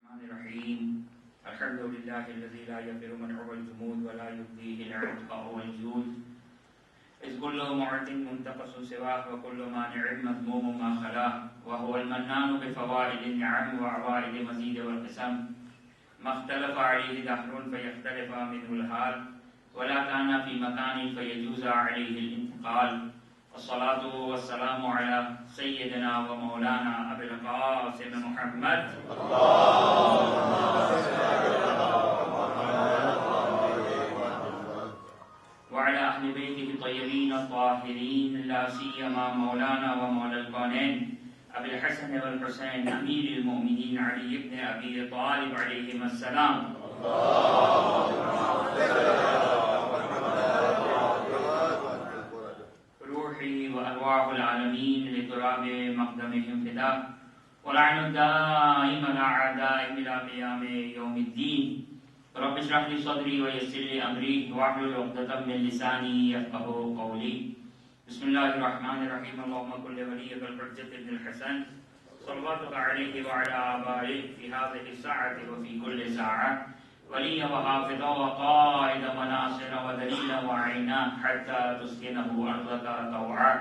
الرحمن الرحيم الحمد لله الذي لا يفر منعه الجمود ولا يبديه العتق والجود إذ كل معد منتقص سواه وكل مانع مذموم ما خلاه وهو المنان بفوائد النعم وعوائد مزيد والقسم ما اختلف عليه دهر فيختلف منه الحال ولا كان في مكان فيجوز عليه الانتقال والصلاة والسلام على سيدنا ومولانا أبي القاسم محمد وعلى أهل بيته الطيبين الطاهرين لا سيما مولانا ومولى الكونين أبي الحسن والحسين أمير المؤمنين علي بن أبي طالب عليهما السلام روحي وأرواح العالمين لتراب مقدمهم فداء ولعن الدائم على أعدائهم إلى قيام يوم الدين رب اشرح لي صدري ويسر لي أمري واحلل عقدة من لساني يفقهوا قولي بسم الله الرحمن الرحيم اللهم كن لوليك الحجة بن الحسن صلواتك عليه وعلى آبائه في هذه الساعة وفي كل ساعة وليا وحافظا وقائد وناصرا ودليلا وعينا حتى تسكنه أرضك طوعا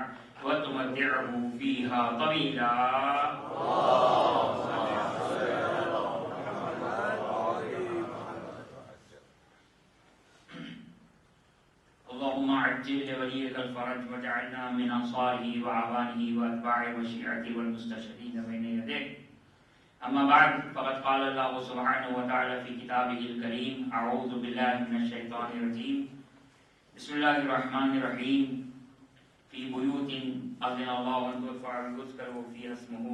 وتمتعه فيها طويلا اللهم عجل لوليك الفرج واجعلنا من أنصاره وعوانه وأتباعه وشيعته والمستشهدين بين يديك أما بعد فقد قال الله سبحانه وتعالى في كتابه الكريم أعوذ بالله من الشيطان الرجيم بسم الله الرحمن الرحيم في بيوت أذن الله أن ترفع ويذكر فيها اسمه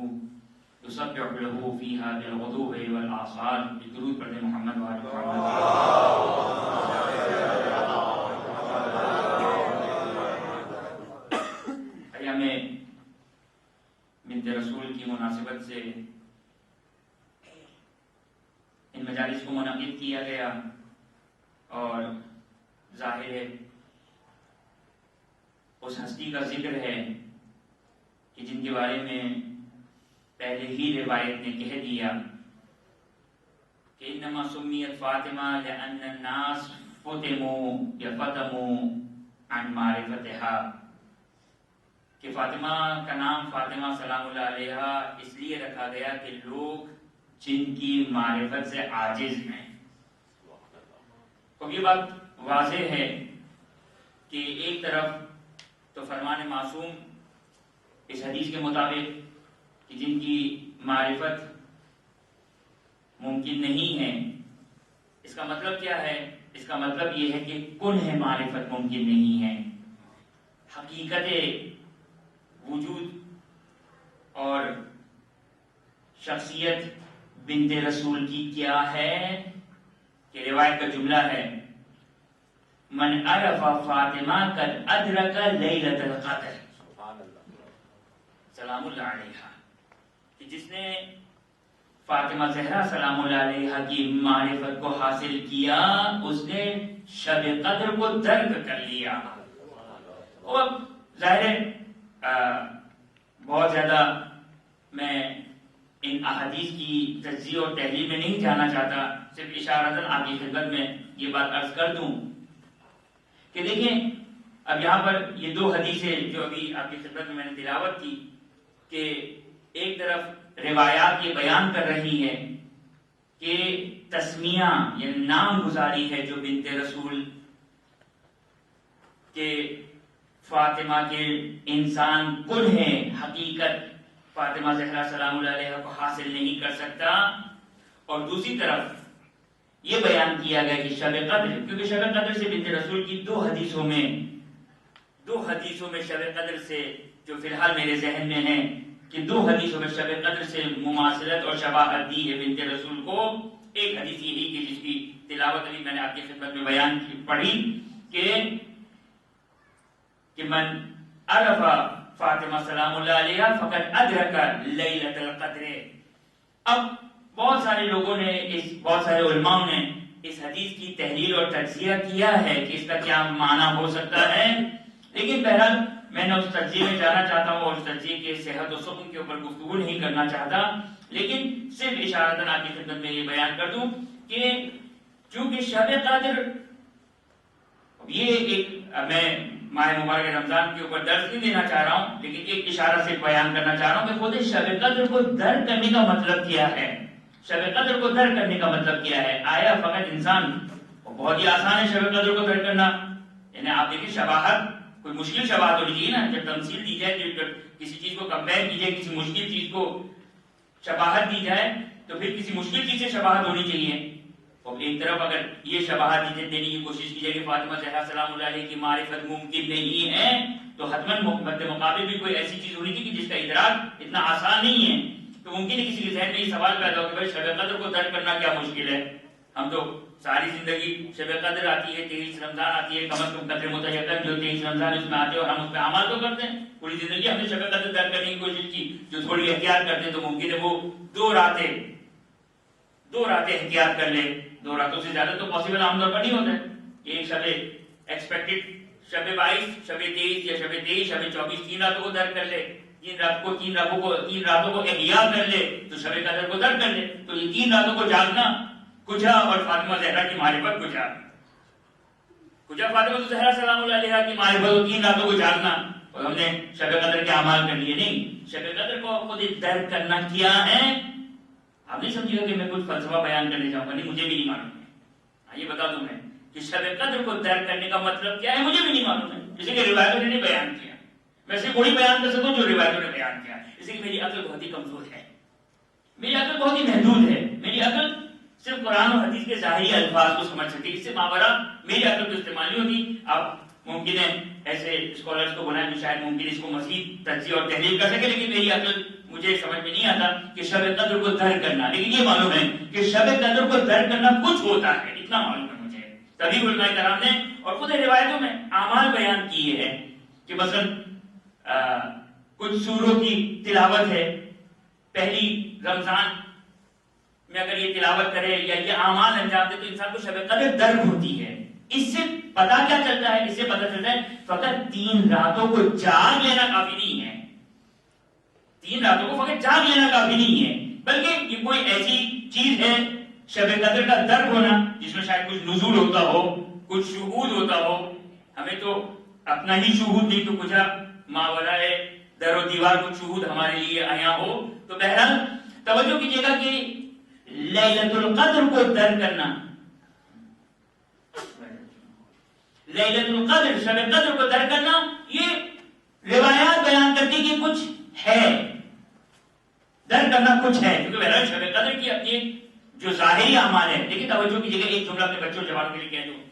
يسبح له فيها بالغدو والآصال بدرود پر محمد وآل محمد ایام بنت رسول کی مناسبت سے ان مجالس کو منعقد کیا گیا اور ظاہر ہے اس ہستی کا ذکر ہے کہ جن کے بارے میں پہلے ہی روایت نے کہہ دیا کہ انما سمیت فاطمہ لأن الناس فتموا یا فتموا عن معرفتها کہ فاطمہ کا نام فاطمہ سلام اللہ علیہا اس لیے رکھا گیا کہ لوگ جن کی معرفت سے عاجز ہیں. تو یہ بات واضح ہے کہ ایک طرف تو فرمان معصوم اس حدیث کے مطابق کہ جن کی معرفت ممکن نہیں ہے، اس کا مطلب کیا ہے؟ اس کا مطلب یہ ہے کہ کنہ معرفت ممکن نہیں ہے. حقیقت وجود اور شخصیت بنت رسول کی کیا ہے کہ روایت کا جملہ ہے من عرف فاطمہ قد ادرک لیلۃ القدر سلام اللہ علیہا، کہ جس نے فاطمہ زہرا سلام اللہ علیہا کی معرفت کو حاصل کیا اس نے شب قدر کو درک کر لیا. اور ظاہر ہے بہت زیادہ میں ان احادیث کی تجزیہ اور تحلیل میں نہیں جانا چاہتا، صرف اشارتاً آپ کی خدمت میں یہ بات عرض کر دوں کہ دیکھیں اب یہاں پر یہ دو حدیثیں جو ابھی آپ کی خدمت میں نے تلاوت کی کہ ایک طرف روایات یہ بیان کر رہی ہے کہ تسمیہ یعنی نام گزاری ہے جو بنت رسول کے فاطمہ کے انسان کل ہے، حقیقت فاطمہ زہرا سلام اللہ علیہ کو حاصل نہیں کر سکتا. اور دوسری طرف یہ بیان کیا گیا کہ شب قدر، کیونکہ شب قدر سے بنت رسول کی دو حدیثوں میں شب قدر سے جو فی الحال میرے ذہن میں ہیں کہ دو حدیثوں میں شب قدر سے مماثلت اور شباہت دی ہے بنت رسول کو. ایک حدیث یہی کہ جس کی تلاوت ابھی میں نے آپ کی خدمت میں بیان کی پڑھی کہ من عرف فاطمہ سلام اللہ علیہ فقد ادرک لیلۃ القدر. اب بہت سارے لوگوں نے بہت سارے علماء نے اس حدیث کی تحلیل اور تجزیہ کیا ہے کہ اس کا کیا معنی ہو سکتا ہے، لیکن بہرحال میں نہ اس تجزیے میں جانا چاہتا ہوں اور اس تجزیے کے صحت و سقم کے اوپر گفتگو نہیں کرنا چاہتا، لیکن صرف اشارتاً آپ کی خدمت میں یہ بیان کر دوں کہ چونکہ شب قدر یہ ایک، میں ماہ مبارک رمضان کے اوپر درس نہیں دینا چاہ رہا ہوں، لیکن ایک اشارہ سے بیان کرنا چاہ رہا ہوں کہ خود شب قدر کو درک کرنے کا مطلب کیا ہے. شب قدر کو درک کرنے کا مطلب کیا ہے؟ آیا فقط انسان، بہت ہی آسان ہے شب قدر کو درک کرنا، یعنی آپ دیکھیں شباہت کوئی مشکل شباہت ہونی چاہیے نا، جب تمثیل دی جائے، جب کسی چیز کو کمپیئر کی جائے، کسی مشکل چیز کو شباہت دی جائے تو پھر کسی مشکل چیز سے شباہت ہونی چاہیے. اور ایک طرف اگر یہ شباہت دینے کی کوشش کی جائے کہ فاطمہ زہرا سلام اللہ علیہ کی معرفت ممکن نہیں ہے، تو حتماً مقابل بھی کوئی ایسی چیز ہونی چاہیے جس کا ادراک اتنا آسان نہیں ہے. تو ممکن ہے کسی کے ذہن میں یہ سوال پیدا ہو کہ بھائی شب قدر کو درک کرنا کیا مشکل ہے؟ ہم تو ساری زندگی شب قدر آتی ہے، 23 رمضان آتی ہے، کم از کم قدر متحقن جو 23 رمضان اس میں آتے ہیں اور ہم اس پہ عمل تو کرتے ہیں. پوری زندگی ہم نے شب قدر درک کرنے کی کوشش کی. جو تھوڑی احتیاط کرتے ہیں تو ممکن ہے وہ دو راتیں احتیاط کر لے. 2 راتوں سے زیادہ تو پاسبل عام طور پر نہیں ہوتا ہے. ایک شب ایکسپیکٹڈ شب 22، شب 23 یا شب 23، شب 24، 3 راتوں کو درک کر لے، 3 راتوں کو احیا کر لے تو شب قدر کو درک کر لے. تو یہ 3 راتوں کو جاگنا کجا، اور فاطمہ زہرا کی معرفت کجا فاطمہ زہرا سلام اللہ علیہ کی معرفت، 3 راتوں کو جاگنا، اور ہم نے شب قدر کے اعمال کر لیے. نہیں، شب قدر کو خود درک کرنا کیا ہے. آپ نہیں سمجھیے کہ میں کچھ فلسفہ بیان کرنے جاؤں گا، نہیں، مجھے بھی نہیں معلوم ہے. یہ بتا دوں میں کہ شب قدر کو درک کرنے کا مطلب کیا ہے، مجھے بھی نہیں معلوم ہے. اسی کے روایتوں نے نہیں بیان کیا، میں صرف وہی بیان کر سکوں جو روایتوں نے بیان کیا. اسی لیے میری عقل بہت ہی کمزور ہے، میری عقل بہت ہی محدود ہے. میری عقل صرف قرآن و حدیث کے ظاہری الفاظ کو سمجھ سکتی، اس سے ماورا میری عقل کو استعمال نہیں ہوتی. اب ممکن ہے ایسے اسکالرز کو بنائیں جو شاید ممکن اس کو مزید تجزیہ اور تحلیل کر سکے، لیکن میری عقل مجھے سمجھ میں نہیں آتا کہ شب قدر کو درک کرنا. لیکن یہ معلوم ہے کہ شب قدر کو درک کرنا کچھ ہوتا ہے، اتنا معلوم ہے مجھے. تبھی علماء کرام نے اور خود روایتوں میں اعمال بیان کیے ہیں کہ مثلا کچھ سوروں کی تلاوت ہے، پہلی رمضان میں اگر یہ تلاوت کرے یا یہ اعمال انجام دے تو انسان کو شب قدر درک ہوتی ہے. اس سے پتا کیا چلتا ہے؟ اس سے پتا چلتا ہے فقط 3 راتوں کو جاگ لینا کافی نہیں ہے. 3 راتوں کو فقط جاگ لینا کافی نہیں ہے، بلکہ یہ کوئی ایسی چیز ہے شب قدر کا درک ہونا جس میں شاید کچھ نزول ہوتا ہو، کچھ شہود ہوتا ہو. ہمیں تو اپنا ہی شہود نہیں تو کچھ ماورائے در و دیوار کچھ شہود ہمارے لیے آیا ہو. تو بہرحال توجہ کیجیے گا کہ لیلۃ القدر کو درک کرنا، لیلۃ القدر شب قدر کو درک کرنا، یہ روایات بیان کرتی کہ کچھ ہے، درک کرنا کچھ ہے. کیونکہ بہرحال شب قدر کی اپنی جو ظاہری اعمال ہے. لیکن توجہ کی جگہ ایک جملہ اپنے بچوں جوانوں کے لیے کہہ دوں،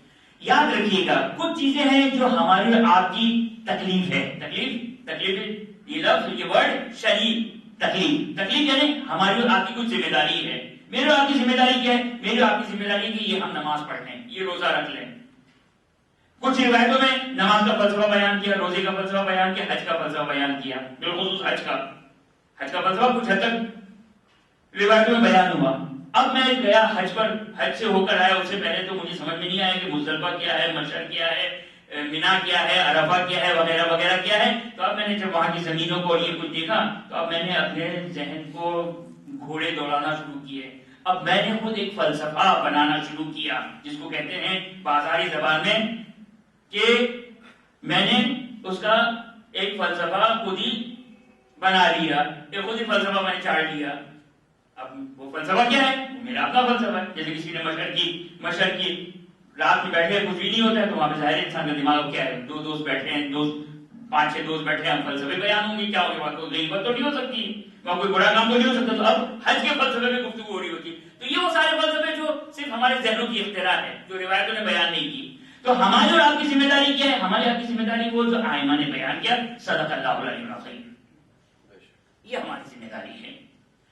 یاد رکھیے گا کچھ چیزیں ہیں جو ہماری اور آپ کی تکلیف ہے. تکلیف یہ لفظ، یہ ورڈ شریف، تکلیف یعنی ہماری اور آپ کی کچھ ذمہ داری ہے. میرے اور آپ کی ذمہ داری کیا ہے؟ میرے اور آپ کی ذمہ داری ہے کہ یہ ہم نماز پڑھ لیں، یہ روزہ رکھ لیں. کچھ روایتوں میں نماز کا فلسفہ بیان کیا، روزے کا فلسفہ بیان کیا، حج کا فلسفہ بیان کیا، بالخصوص حج کا فلسفہ کچھ حد تک روایتوں میں بیان ہوا. اب میں گیا حج پر، حج سے ہو کر آیا، اس سے پہلے تو مجھے سمجھ میں نہیں آیا کہ مزدلفہ کیا ہے، مشعر کیا ہے، مینا کیا ہے، عرفہ کیا ہے، وغیرہ وغیرہ کیا ہے. تو اب میں نے جب وہاں کی زمینوں کو اور یہ کچھ دیکھا تو اب میں نے اپنے ذہن کو گھوڑے دوڑانا شروع کیے. اب میں نے خود ایک فلسفہ بنانا شروع کیا جس کو کہتے ہیں بازاری زبان میں کہ میں نے اس کا ایک فلسفہ خود ہی بنا لیا، ایک خود ہی فلسفہ میں نے چاڑ لیا. اب وہ فلسفہ کیا ہے؟ میرا اپنا فلسفہ ہے. جیسے کسی نے مشہر کی رات میں بیٹھے کچھ بھی نہیں ہوتا ہے تو وہاں پہ ظاہر انسان کا دماغ کیا ہے، 2 دوست بیٹھے ہیں، 5-6 دوست بیٹھے ہیں، ہم فلسفے بیان ہوں گے. کیا ہوگی بات؟ تو غیبت تو نہیں ہو سکتی، وہاں کوئی بڑا کام تو نہیں ہو سکتا. تو اب حج کے فلسفے میں گفتگو ہو رہی ہوتی. تو یہ وہ سارے فلسفے جو صرف ہمارے ذہنوں کی اختراع ہے، جو روایتوں نے بیان نہیں کی. تو ہماری اور آپ کی ذمہ داری کیا ہے؟ ہماری آپ کی ذمہ داری وہ جو ائمہ نے بیان کیا، صدق اللہ العلی العظیم، یہ ہماری ذمہ داری ہے.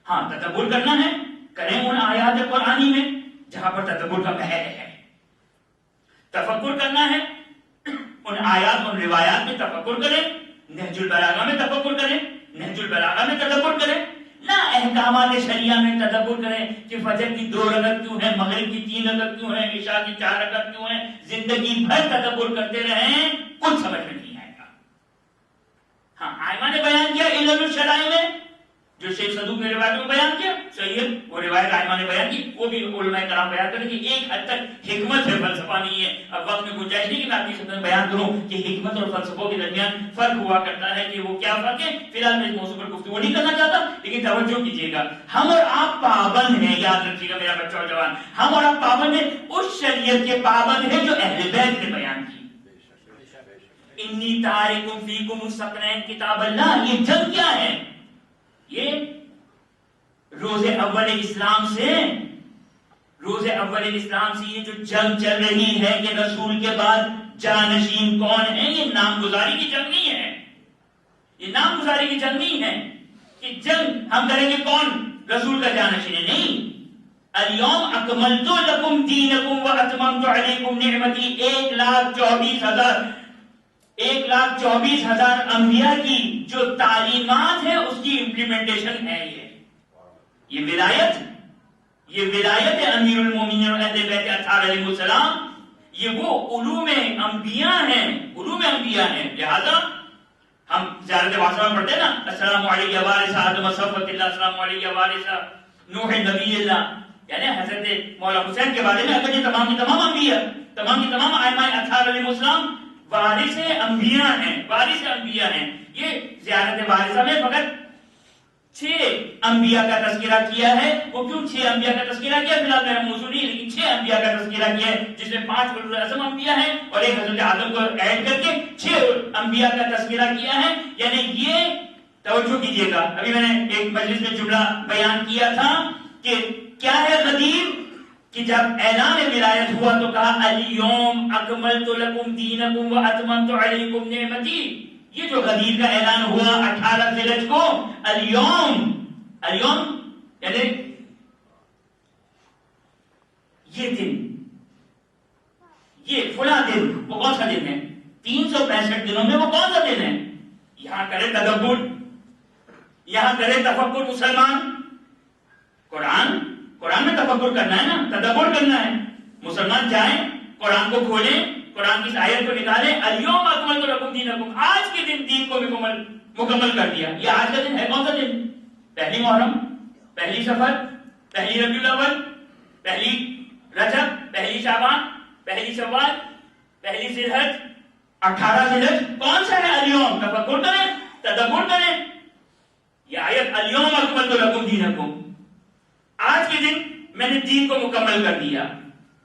ہاں، تدبر کرنا ہے، کریں ان آیات قرآنی میں جہاں پر تدبر کا محل ہے. تفکر کرنا ہے، ان آیات ان روایات میں تفکر کریں. نہج البلاغہ میں تفکر کریں، نہج البلاغہ میں تدبر کریں. نہ احکامات شریعہ میں تدبر کریں کہ فجر کی 2 رکعت کیوں ہے، مغرب کی 3 رکعت کیوں ہے، عشاء کی 4 رکعت کیوں ہے. زندگی بھر تدبر کرتے رہیں، کچھ سمجھ میں نہیں آئے گا. جو شیخ صدوق نے روایت میں بیان کیا صحیح ہے، وہ روایت ائمہ نے بیان کی، وہ بھی علماء کرام بیان کریں کہ ایک حد تک حکمت ہے، فلسفہ نہیں ہے۔ اب وقت میں گنجائش نہیں کہ میں آپ کی خدمت میں بیان کروں کہ حکمت اور فلسفوں کے درمیان فرق ہوا کرتا ہے کہ وہ کیا فرق ہے، فی الحال میں اس موضوع پر گفتگو نہیں کرنا چاہتا، لیکن توجہ کیجیے گا، ہم اور آپ پابند ہیں، یاد رکھیے گا میرا بچہ اور جوان، ہم اور آپ پابند ہیں اس شریعت کے پابند ہیں جو اہل بیت نے بیان کی۔ انی تارکم فیکم الثقلین کتاب اللہ، یہ جنگ کیا ہے؟ یہ روز اول اسلام سے یہ جو جنگ چل رہی ہے کہ رسول کے بعد جانشین کون ہے، یہ نام گزاری کی جنگ نہیں ہے، یہ نام گزاری کی جنگ نہیں ہے کہ جنگ ہم کریں گے کون رسول کا جانشین ہے، نہیں۔ الیوم اکملت لکم دینکم واتممت علیکم نعمتی، 1,24,000 انبیاء کی جو تعلیمات ہیں اس کی امپلیمنٹیشن ہے یہ ولایت امیر المومنین اور اہل بیت اطہار علیہ السلام، یہ وہ علوم انبیاء ہیں۔ لہذا ہم زیارت واسطہ میں پڑھتے ہیں نا، السلام علیہ وارث آدم صفوۃ اللہ، السلام علیہ وارث نوح نبی اللہ، یعنی حضرت مولا حسین کے بارے میں اگر یہ تمام کی تمام انبیاء، تمام کی تمام ائمہ اطہار علیہ السلام وارث انبیاء ہیں۔ یہ زیارت وارثہ میں فقط 6 انبیاء کا تذکرہ کیا ہے۔ وہ کیوں 6 انبیاء کا تذکرہ کیا، فی الحال میرا موضوع نہیں، لیکن 6 انبیاء کا تذکرہ کیا ہے، جس میں 5 اولو العزم انبیاء ہیں اور ایک حضرت آدم کو ایڈ کر کے 6 انبیاء کا تذکرہ کیا ہے۔ یعنی یہ توجہ کیجیے گا، ابھی میں نے ایک مجلس میں جملہ بیان کیا تھا کہ کیا ہے غدیر، کہ جب اعلان ولایت ہوا تو کہا الیوم اکملت لکم دینکم واتممت علیکم نعمتی۔ یہ جو غدیر کا اعلان ہوا 18 ذی الحجہ کو، الیوم یعنی یہ دن، یہ فلاں دن، وہ کون سا دن ہے؟ 365 دنوں میں وہ کون سا دن ہے؟ یہاں کرے تدبر، یہاں کرے تفکر مسلمان، قرآن میں تفکر کرنا ہے نا، تدبر کرنا ہے۔ مسلمان جائیں قرآن کو کھولیں، قرآن کی آیت کو نکالیں، الیوم اکملت لکم دینکم، آج کے دن دین کو مکمل کر دیا۔ یہ آج کا دن ہے کون سا دن؟ پہلی محرم، پہلی سفر، پہلی ربیع الاول، پہلی رجب، پہلی شعبان، پہلی شوال، پہلی ذی الحجہ، 18 ذی الحجہ، کون سا ہے الیوم؟ تفکر کریں، تدبر کریں۔ یہ آیت الیوم اکملت لکم دینکم، آج کے دن میں نے دین کو مکمل کر دیا۔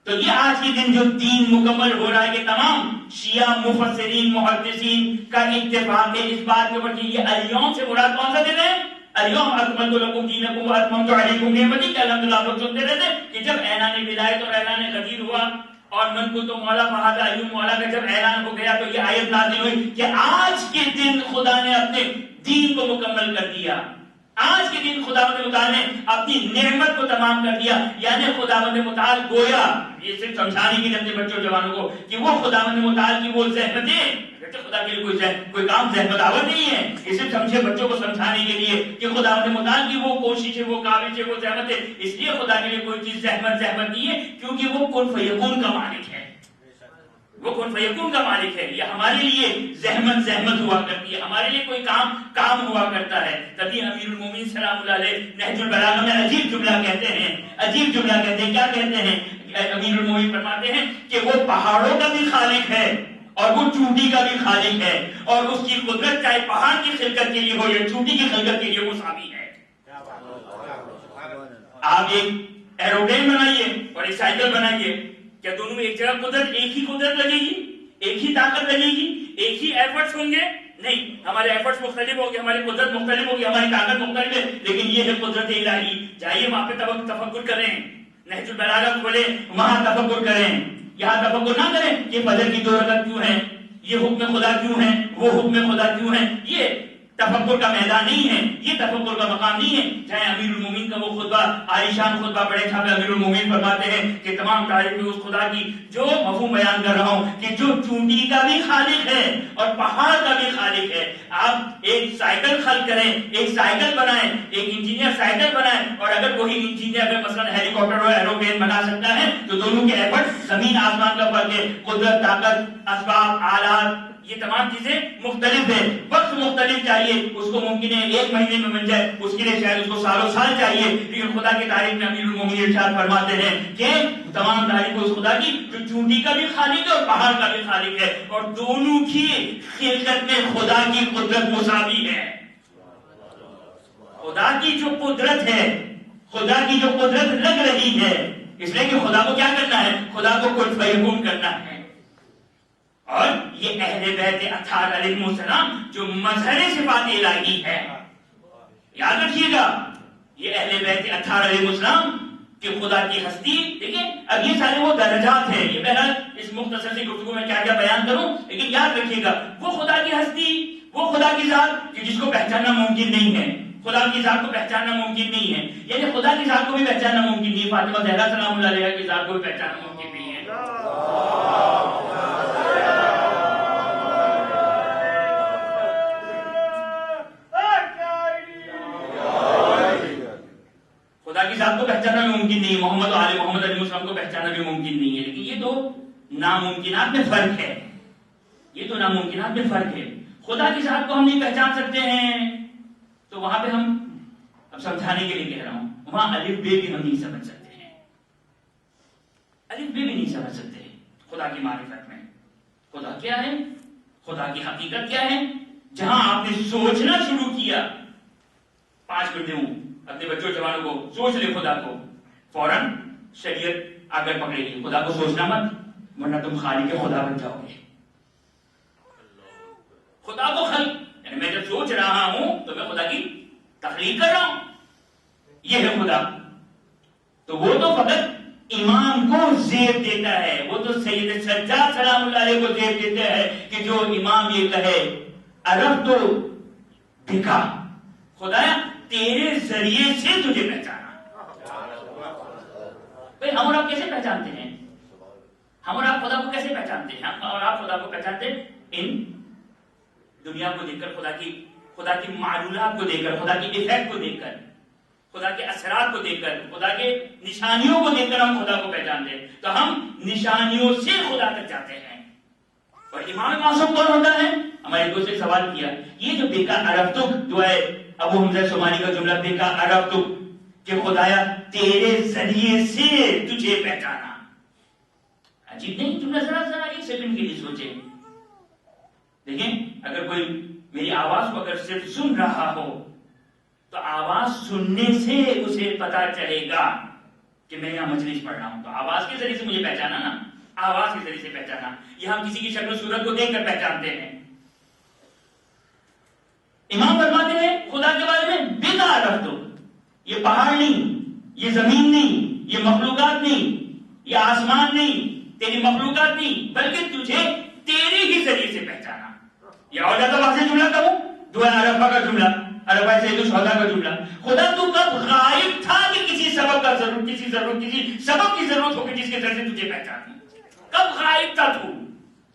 تو یہ آج کے دن جو دین مکمل ہو رہا ہے کہ تمام شیعہ مفسرین محدثین کا اتفاق ہے اس بات کے اوپر کہ یہ الیوم سے مراد کون سا دن ہے؟ الیوم اکملت لکم دینکم واتممت علیکم نعمتی، کہ الحمدللہ آپ لوگ سنتے رہتے کہ جب اعلان ولایت اور اعلان غدیر ہوا اور من کو تو مولا فہذا ایوب مولا کا جب اعلان ہو گیا تو یہ آیت نازل ہوئی کہ آج کے دن خدا نے اپنے دین کو مکمل کر دیا، آج کے دن خداوند متعال نے اپنی نعمت کو تمام کر دیا۔ یعنی خداوند متعال گویا، یہ صرف سمجھانے کی اپنے بچوں جوانوں کو کہ وہ خداوند متعال کی وہ زحمتیں، خدا کے لیے کوئی کام زحمت آور نہیں ہے، یہ صرف سمجھے بچوں کو سمجھانے کے لیے کہ خداوند متعال کی وہ کوشش ہے، وہ کاوش ہے، وہ زحمت ہے، اس لیے خدا کے لیے کوئی چیز زحمت نہیں ہے، کیونکہ وہ کن فیکون کا مالک ہے، وہ کن فیکون کا مالک ہے۔ یہ ہمارے لیے زحمت ہوا کرتی ہے، ہمارے لیے کوئی کام ہوا کرتا ہے۔ تبھی امیر المومنین سلام اللہ علیہ نہج البلاغہ میں عجیب جملہ کہتے ہیں، کیا کہتے ہیں؟ امیر المومنین فرماتے ہیں کہ وہ پہاڑوں کا بھی خالق ہے اور وہ چونٹی کا بھی خالق ہے، اور اس کی قدرت چاہے پہاڑ کی خلقت کے لیے ہو یا چونٹی کی خلقت کے لیے وہ مساوی ہے۔ آپ ایک ایروپلین بنائیے اور ایک سائیکل بنائیے، کیا دونوں میں ایک جگہ قدرت، ایک ہی قدرت لگے گی، ایک ہی طاقت لگے گی، ایک ہی ایفرٹس ہوں گے؟ نہیں، ہمارے ایفرٹس مختلف ہوں گے، ہماری قدرت مختلف ہوگی، ہماری طاقت مختلف ہے، لیکن یہ ہے قدرت الہی۔ جائیے وہاں پہ تفکر کریں، نہج البلاغہ کھولیں، وہاں تفکر کریں، یہاں تفکر نہ کریں کہ فجر کی 2 رکعت کیوں ہے، یہ حکم خدا کیوں ہے، وہ حکم خدا کیوں ہے۔ یہ تفکر کا میدان نہیں ہے، یہ تفکر کا مقام نہیں ہے۔ چاہے امیر المومنین کا وہ خطبہ عالیشان خطبہ پڑھے، جہاں پہ امیر المومنین فرماتے ہیں کہ تمام تعریفیں اس خدا کی جو مفہوم بیان کر رہا ہوں کہ جو چونٹی کا بھی خالق ہے اور پہاڑ کا بھی خالق ہے۔ آپ ایک سائیکل خلق کریں، ایک سائیکل بنائیں، ایک انجینئر سائیکل بنائیں، اور اگر وہی انجینئر مثلا ہیلی کاپٹر اور ایروپلین بنا سکتا ہے تو دونوں کے ایفرٹ زمین آسمان کا فرق ہے، قدرت، طاقت، اسباب، آلات، یہ تمام چیزیں مختلف ہیں۔ وقت مختلف چاہیے، اس کو ممکن ہے 1 مہینے میں بن جائے، اس کے لیے شاید اس کو سالوں سال چاہیے، لیکن خدا کی تعریف میں امیر المومنین ارشاد فرماتے ہیں کہ تمام تعریف اس خدا کی جو چونٹی کا بھی خالق ہے اور پہاڑ کا بھی خالق ہے، اور دونوں کی خلقت میں خدا کی قدرت مساوی ہے۔ خدا کی جو قدرت ہے، خدا کی جو قدرت لگ رہی ہے، اس لیے کہ خدا کو کیا کرنا ہے؟ خدا کو کن فیکون کرنا ہے۔ اور یہ اہل بیت اطہار علیہ السلام جو مظہر صفات الہی ہے، یاد رکھیے گا، یہ اہل بیت اطہار علیہ السلام کہ خدا کی ہستی، دیکھیں اب یہ سارے وہ درجات ہیں، یہ بہرحال اس مختصر سی گفتگو میں کیا کیا بیان کروں، لیکن یاد رکھیے گا وہ خدا کی ہستی، وہ خدا کی ذات کہ جس کو پہچاننا ممکن نہیں ہے، خدا کی ذات کو پہچاننا ممکن نہیں ہے، یعنی خدا کی ذات کو بھی پہچاننا ممکن نہیں ہے، فاطمہ زہرا سلام اللہ علیہا کی ذات کو بھی پہچاننا ممکن نہیں ہے۔ خدا کی ذات کو پہچاننا بھی ممکن نہیں ہے، محمد و آل محمد علیہ السلام کو پہچاننا بھی ممکن نہیں ہے، لیکن یہ تو ناممکنات میں فرق ہے، یہ تو ناممکنات میں فرق ہے۔ خدا کی ذات کو ہم نہیں پہچان سکتے ہیں تو وہاں پہ ہم اب سمجھانے کے لیے کہہ رہا ہوں، وہاں الف بے بھی ہم نہیں سمجھ سکتے ہیں، الف بے بھی نہیں سمجھ سکتے خدا کی معرفت میں۔ خدا کیا ہے، خدا کی حقیقت کیا ہے، جہاں آپ نے سوچنا شروع کیا، 5 منٹ دوں اپنے بچوں جوانوں کو، سوچ لے خدا کو، فوراً شریعت آ کر پکڑے گی، خدا کو سوچنا مت ورنہ تم خالق خدا بن جاؤ گے۔ خدا کو خلق، یعنی میں جب سوچ رہا ہوں تو میں خدا کی تخلیق کر رہا ہوں، یہ ہے خدا۔ تو وہ تو فقط امام کو زیب دیتا ہے، وہ تو سید سجاد سلام اللہ علیہ کو زیب دیتا ہے کہ جو امام یہ کہے عرب تو دکھا، خدایا تیرے ذریعے سے تجھے پہچانا۔ بھئی ہم اور آپ کیسے پہچانتے ہیں؟ ہم اور آپ خدا کو کیسے پہچانتے ہیں؟ ہم اور آپ خدا کو پہچانتے ہیں ان دنیا کو دیکھ کر، خدا کی معلومات کو دیکھ کر، خدا کی ایفیکٹ کو دیکھ کر، خدا کے اثرات کو دیکھ کر، خدا کے نشانیوں کو دیکھ کر ہم خدا کو پہچانتے ہیں۔ تو ہم نشانیوں سے خدا تک جاتے ہیں۔ اور امام معصوم کون ہوتا ہے؟ ہمارے دوست نے سوال کیا، یہ جو بیکا عرفتک دعائے ابو حمزہ شمالی کا جملہ بیکا عرفتک کہ خدایا تیرے ذریعے سے تجھے پہچانا، عجیب نہیں؟ تم ذرا ایک سیکنڈ کے لیے سوچے، دیکھیں اگر کوئی میری آواز کو اگر صرف سن رہا ہو تو آواز سننے سے اسے پتا چلے گا کہ میں یہاں مجلس پڑھ رہا ہوں، تو آواز کے ذریعے سے مجھے پہچانا نا، آواز کے ذریعے سے پہچانا، یہ ہم کسی کی شکل و صورت کو دیکھ کر پہچانتے ہیں۔ امام فرماتے ہیں خدا کے بارے میں بِدْعَ عَرَفْتُ، یہ پہاڑ نہیں، یہ زمین نہیں، یہ مخلوقات نہیں، یہ آسمان نہیں، تیری مخلوقات نہیں، بلکہ تجھے تیرے ہی ذریعے سے پہچانا۔ یہ اور زیادہ واضح جملہ کہوں، دعا عرفہ کا جملہ، عرفہ سید الشہداء کا جملہ، خدا تو کب غائب تھا کہ کسی سبب کا ضرورت، کسی سبب کی ضرورت ہوگی جس کے ذریعے سے تجھے پہچانا، کب غائب تھا تو؟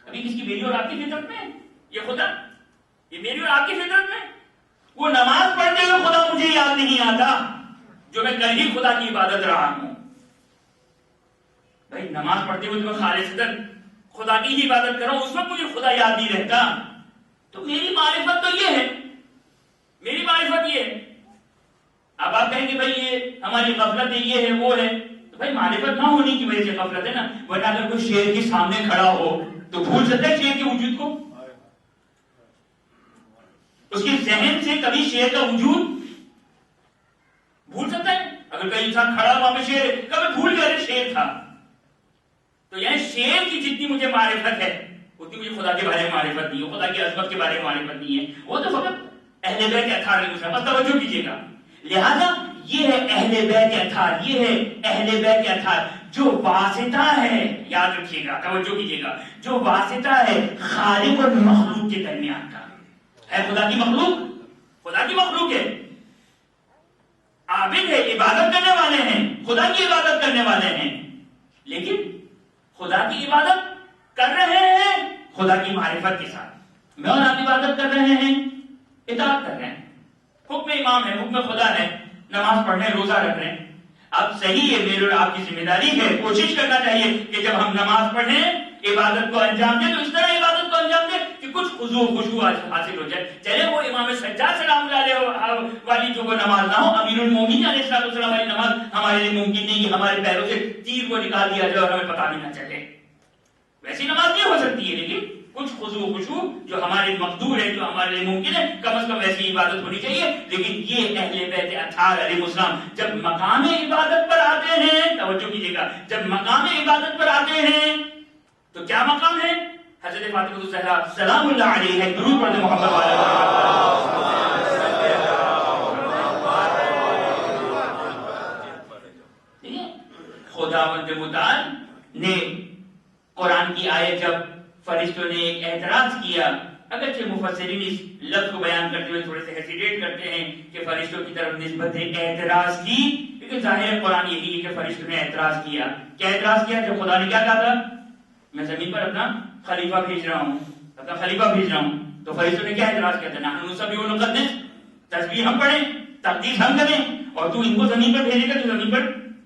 ابھی کس کی، میری اور آپ کی فطرت میں یہ خدا، یہ میری اور آپ کی فطرت میں وہ نماز پڑھتے ہوئے خدا مجھے یاد نہیں آتا جو میں کل ہی خدا کی عبادت رہا ہوں۔ بھائی نماز پڑھتے ہوئے میں خالصتاً خدا کی ہی عبادت کر رہا ہوں، اس وقت مجھے خدا یاد نہیں رہتا، تو میری معرفت تو یہ ہے، میری معرفت یہ ہے۔ اب آپ کہیں گے بھائی یہ ہماری غفلت ہے، یہ ہے وہ ہے، تو بھائی معرفت نہ ہونے کی وجہ سے غفلت ہے نا، ورنہ اگر کوئی شیر کے سامنے کھڑا ہو تو بھول سکتا ہے شیر کے وجود کو؟ اس کے ذہن سے کبھی شیر کا وجود بھول سکتا ہے؟ اگر کوئی انسان کھڑا وہاں پہ شیر ہے، کبھی بھول گیا شیر تھا، تو یعنی شیر کی جتنی مجھے معرفت ہے اتنی مجھے خدا کے بارے میں معرفت نہیں ہے، خدا کی عظمت کے بارے میں معرفت نہیں ہے، وہ تو فقط اہل بیت اطہار کے بس توجہ کیجیے گا۔ لہذا یہ ہے اہل بیت اطہار، یہ ہے اہل بیت اطہار جو واسطہ ہے، یاد رکھیے گا، توجہ کیجیے گا، جو واسطہ ہے خالق اور مخلوق کے درمیان کا ہے۔ خدا کی مخلوق، خدا کی مخلوق ہے، عابد ہے، عبادت کرنے والے ہیں، خدا کی عبادت کرنے والے ہیں، لیکن خدا کی عبادت کر رہے ہیں خدا کی معرفت کے ساتھ۔ میں اور آپ عبادت کر رہے ہیں، اطاعت کر رہے ہیں، حکم امام ہے، حکم خدا ہے، نماز پڑھ رہے ہیں، روزہ رکھ رہے ہیں۔ اب صحیح ہے، میرے اور آپ کی ذمہ داری ہے، کوشش کرنا چاہیے کہ جب ہم نماز پڑھیں، عبادت کو انجام دیں تو اس طرح عبادت کو انجام دیں کہ کچھ خضوع خشوع حاصل ہو جائے. چلے وہ امام سجاد سلام اللہ علیہ والی جو وہ نماز نہ ہو, امیر المومنین علیہ السلام والی نماز ہمارے لیے ممکن نہیں کہ ہمارے پیروں سے تیر کو نکال دیا جائے اور ہمیں پتہ بھی نہ چلے. ویسی نماز نہیں ہو سکتی ہے, لیکن کچھ خضوع خشوع جو ہمارے مقدور ہے, جو ہمارے لیے ممکن ہے, کم از کم ویسی عبادت ہونی چاہیے. لیکن یہ اہل بیت اطہار علیہ السلام جب مقام عبادت پر آتے ہیں, توجہ کیجیے گا, جب مقام عبادت پر آتے ہیں تو کیا مقام ہے؟ حضرت فاطمہ الزہرا سلام اللہ علیہ ہے, درود پڑھتے محمد والا. خداوند متعال نے قرآن کی آیت جب فرشتوں نے ایک اعتراض کیا, اگرچہ مفسرین اس لفظ کو بیان کرتے ہوئے تھوڑے سے ہیسیٹیٹ کرتے ہیں کہ فرشتوں کی طرف نسبت اعتراض کی, لیکن ظاہر قرآن یہی ہے کہ فرشتوں نے اعتراض کیا. کیا اعتراض کیا؟ جب خدا نے کیا کہا تھا, میں زمین پر اپنا خلیفہ بھیج رہا ہوں, اپنا خلیفہ بھیج رہا ہوں, تو فرشتوں نے کیا اعتراض کیا تھا؟ نحن نسبح ونقدس, تسبیح ہم پڑھیں, تقدیس ہم کریں, اور تو ان کو زمین پر بھیجے گا تو زمین پر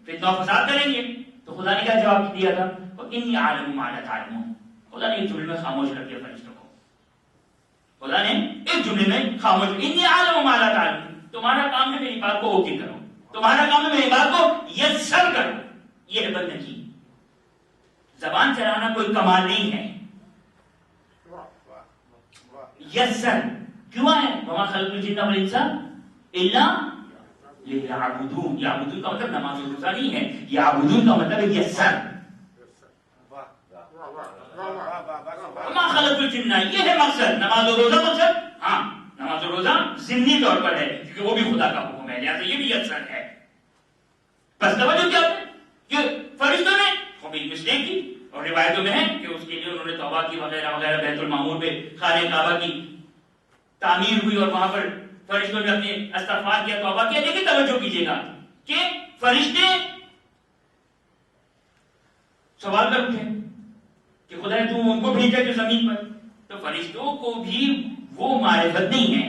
فتنہ و فساد کریں گے. تو خدا نے کیا جواب دیا تھا؟ وَإِنِّي عَالِمٌ مَا لَا تَعْلَمُونَ. خدا نے ایک جملے میں خاموش کر دیا فرشتوں کو. خدا نے ایک جملے میں خاموش, اِنِّي عَالِمٌ مَا لَا تَعْلَمُونَ. تمہارا کام ہے میری بات کو اوکے کرو, تمہارا کام ہے میری بات کو یسر کرو. یہ ہے بندگی. زبان چلانا کوئی کمال نہیں ہے. یسر کیوں ہے؟ وَمَا خَلَقْتُ الْجِنَّ وَالْإِنسَ إِلَّا لِيَعْبُدُونَ. یعبدون کا مطلب نماز و روزہ نہیں ہے, یعبدون کا مطلب ہے یسر. وَمَا خَلَقْتُ الْجِنَّ, یہ ہے مقصد. نماز و روزہ مقصد, ہاں نماز و روزہ ضمنی طور پر ہے کیونکہ وہ بھی خدا کا حکم ہے, لہذا یہ بھی یسر ہے. بس توجہ کیا ہے کہ فرشتوں نے خوبی مسٹیک کی, اور روایتوں میں ہے کہ اس کے لیے انہوں نے توبہ کی وغیرہ وغیرہ. بیت المعمور پہ خانہ کعبہ کی تعمیر ہوئی اور وہاں پر فرشتوں نے اپنے استغفار کیا, توبہ کیا. لیکن توجہ کیجیے گا کہ فرشتے سوال کر اٹھے کہ خدا تو ان کو بھیجا جو زمین پر, تو فرشتوں کو بھی وہ معرفت نہیں ہے,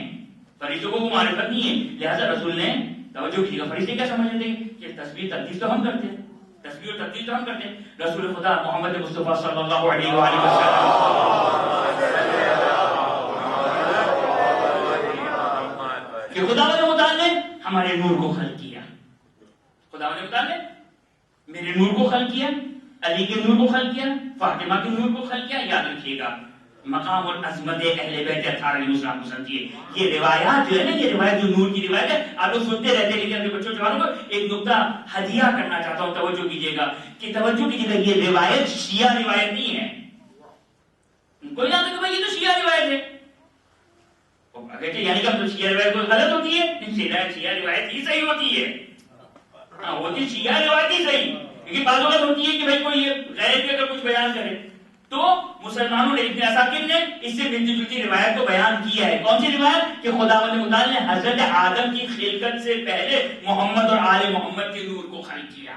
فرشتوں کو وہ معرفت نہیں ہے. لہذا رسول نے توجہ کیجیے گا, فرشتے کیا سمجھتے ہیں کہ تسبیح تقدیس تو ہم کرتے ہیں, تسبیح اور تقدیس تو ہم کرتے ہیں. رسول خدا محمد مصطفیٰ صلی اللہ علیہ وآلہ وسلم کہ خداوند متعال نے ہمارے نور کو خلق کیا, خداوند متعال نے میرے نور کو خلق کیا, علی کے نور کو خلق کیا, فاطمہ کے نور کو خلق کیا. یاد رکھیے گا مقام اور عظمت اہل بیت اطہار علیہ السلام کو سمجھیے. یہ روایات جو ہے نا, یہ روایت جو نور کی روایت ہے, آپ لوگ سنتے رہتے ہیں, لیکن اپنے بچوں جوانوں کو ایک نقطہ ہدیہ کرنا چاہتا ہوں, توجہ کیجیے گا کہ توجہ کیجیے گا, یہ روایت شیعہ روایت نہیں ہے. کوئی نہ کہ بھائی یہ تو شیعہ روایت ہے, اگرچہ یعنی کہ ہم تو شیعہ روایت کوئی غلط ہوتی ہے, شیعہ روایت ہی صحیح ہوتی ہے, ہاں ہوتی شیعہ روایت ہی صحیح. کیونکہ بعض اوقات ہوتی ہے کہ بھائی کوئی غیر بھی اگر کچھ بیان کرے تو مسلمانوں نے, ابن عساکر نے اس سے ملتی جلتی روایت کو بیان کیا ہے. کون سی روایت؟ کہ خداوند متعال نے حضرت آدم کی خلقت سے پہلے محمد اور آل محمد کے نور کو خلق کیا.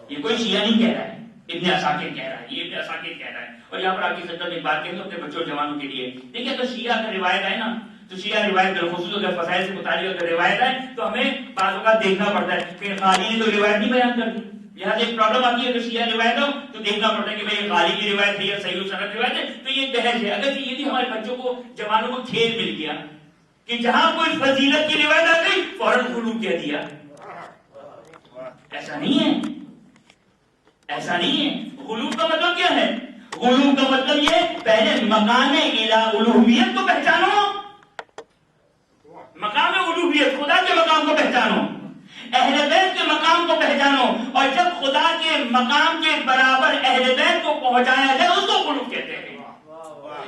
یہ کوئی شیعہ نہیں کہہ رہا ہے, ابن عساکر کہہ رہا ہے, یہ ابن عساکر کہہ رہا ہے. اور یہاں پر آپ کی خدمت میں ایک بات کہیں تو اپنے بچوں جوانوں کے لیے دیکھیں, تو شیعہ کا روایت ہے نا, تو شیعہ روایت بالخصوص اگر فضائل سے متعلق اگر روایت ہے تو ہمیں بعض اوقات دیکھنا پڑتا ہے کہ خالی نے تو روایت نہیں بیان کر دی. لہٰذا ایک پرابلم آتی ہے کہ شیعہ روایت ہو تو دیکھنا پڑتا ہے کہ بھائی غالی کی روایت ہے یا صحیح السند روایت ہے, تو یہ بحث ہے. اگر یہ بھی ہمارے بچوں کو جوانوں کو کھیل مل گیا کہ جہاں کوئی فضیلت کی روایت آ گئی فوراً غلو کہہ دیا. ایسا نہیں ہے, ایسا نہیں ہے. غلو کا مطلب کیا ہے؟ غلو کا مطلب یہ پہلے مقام الوہیت کو پہچانو, مقام الوہیت خدا کے مقام کو پہچانو, اہل بیت کے مقام کو پہچانو, اور جب خدا کے مقام کے برابر اہل بیت کو پہنچایا جائے اس کو غلو کہتے ہیں.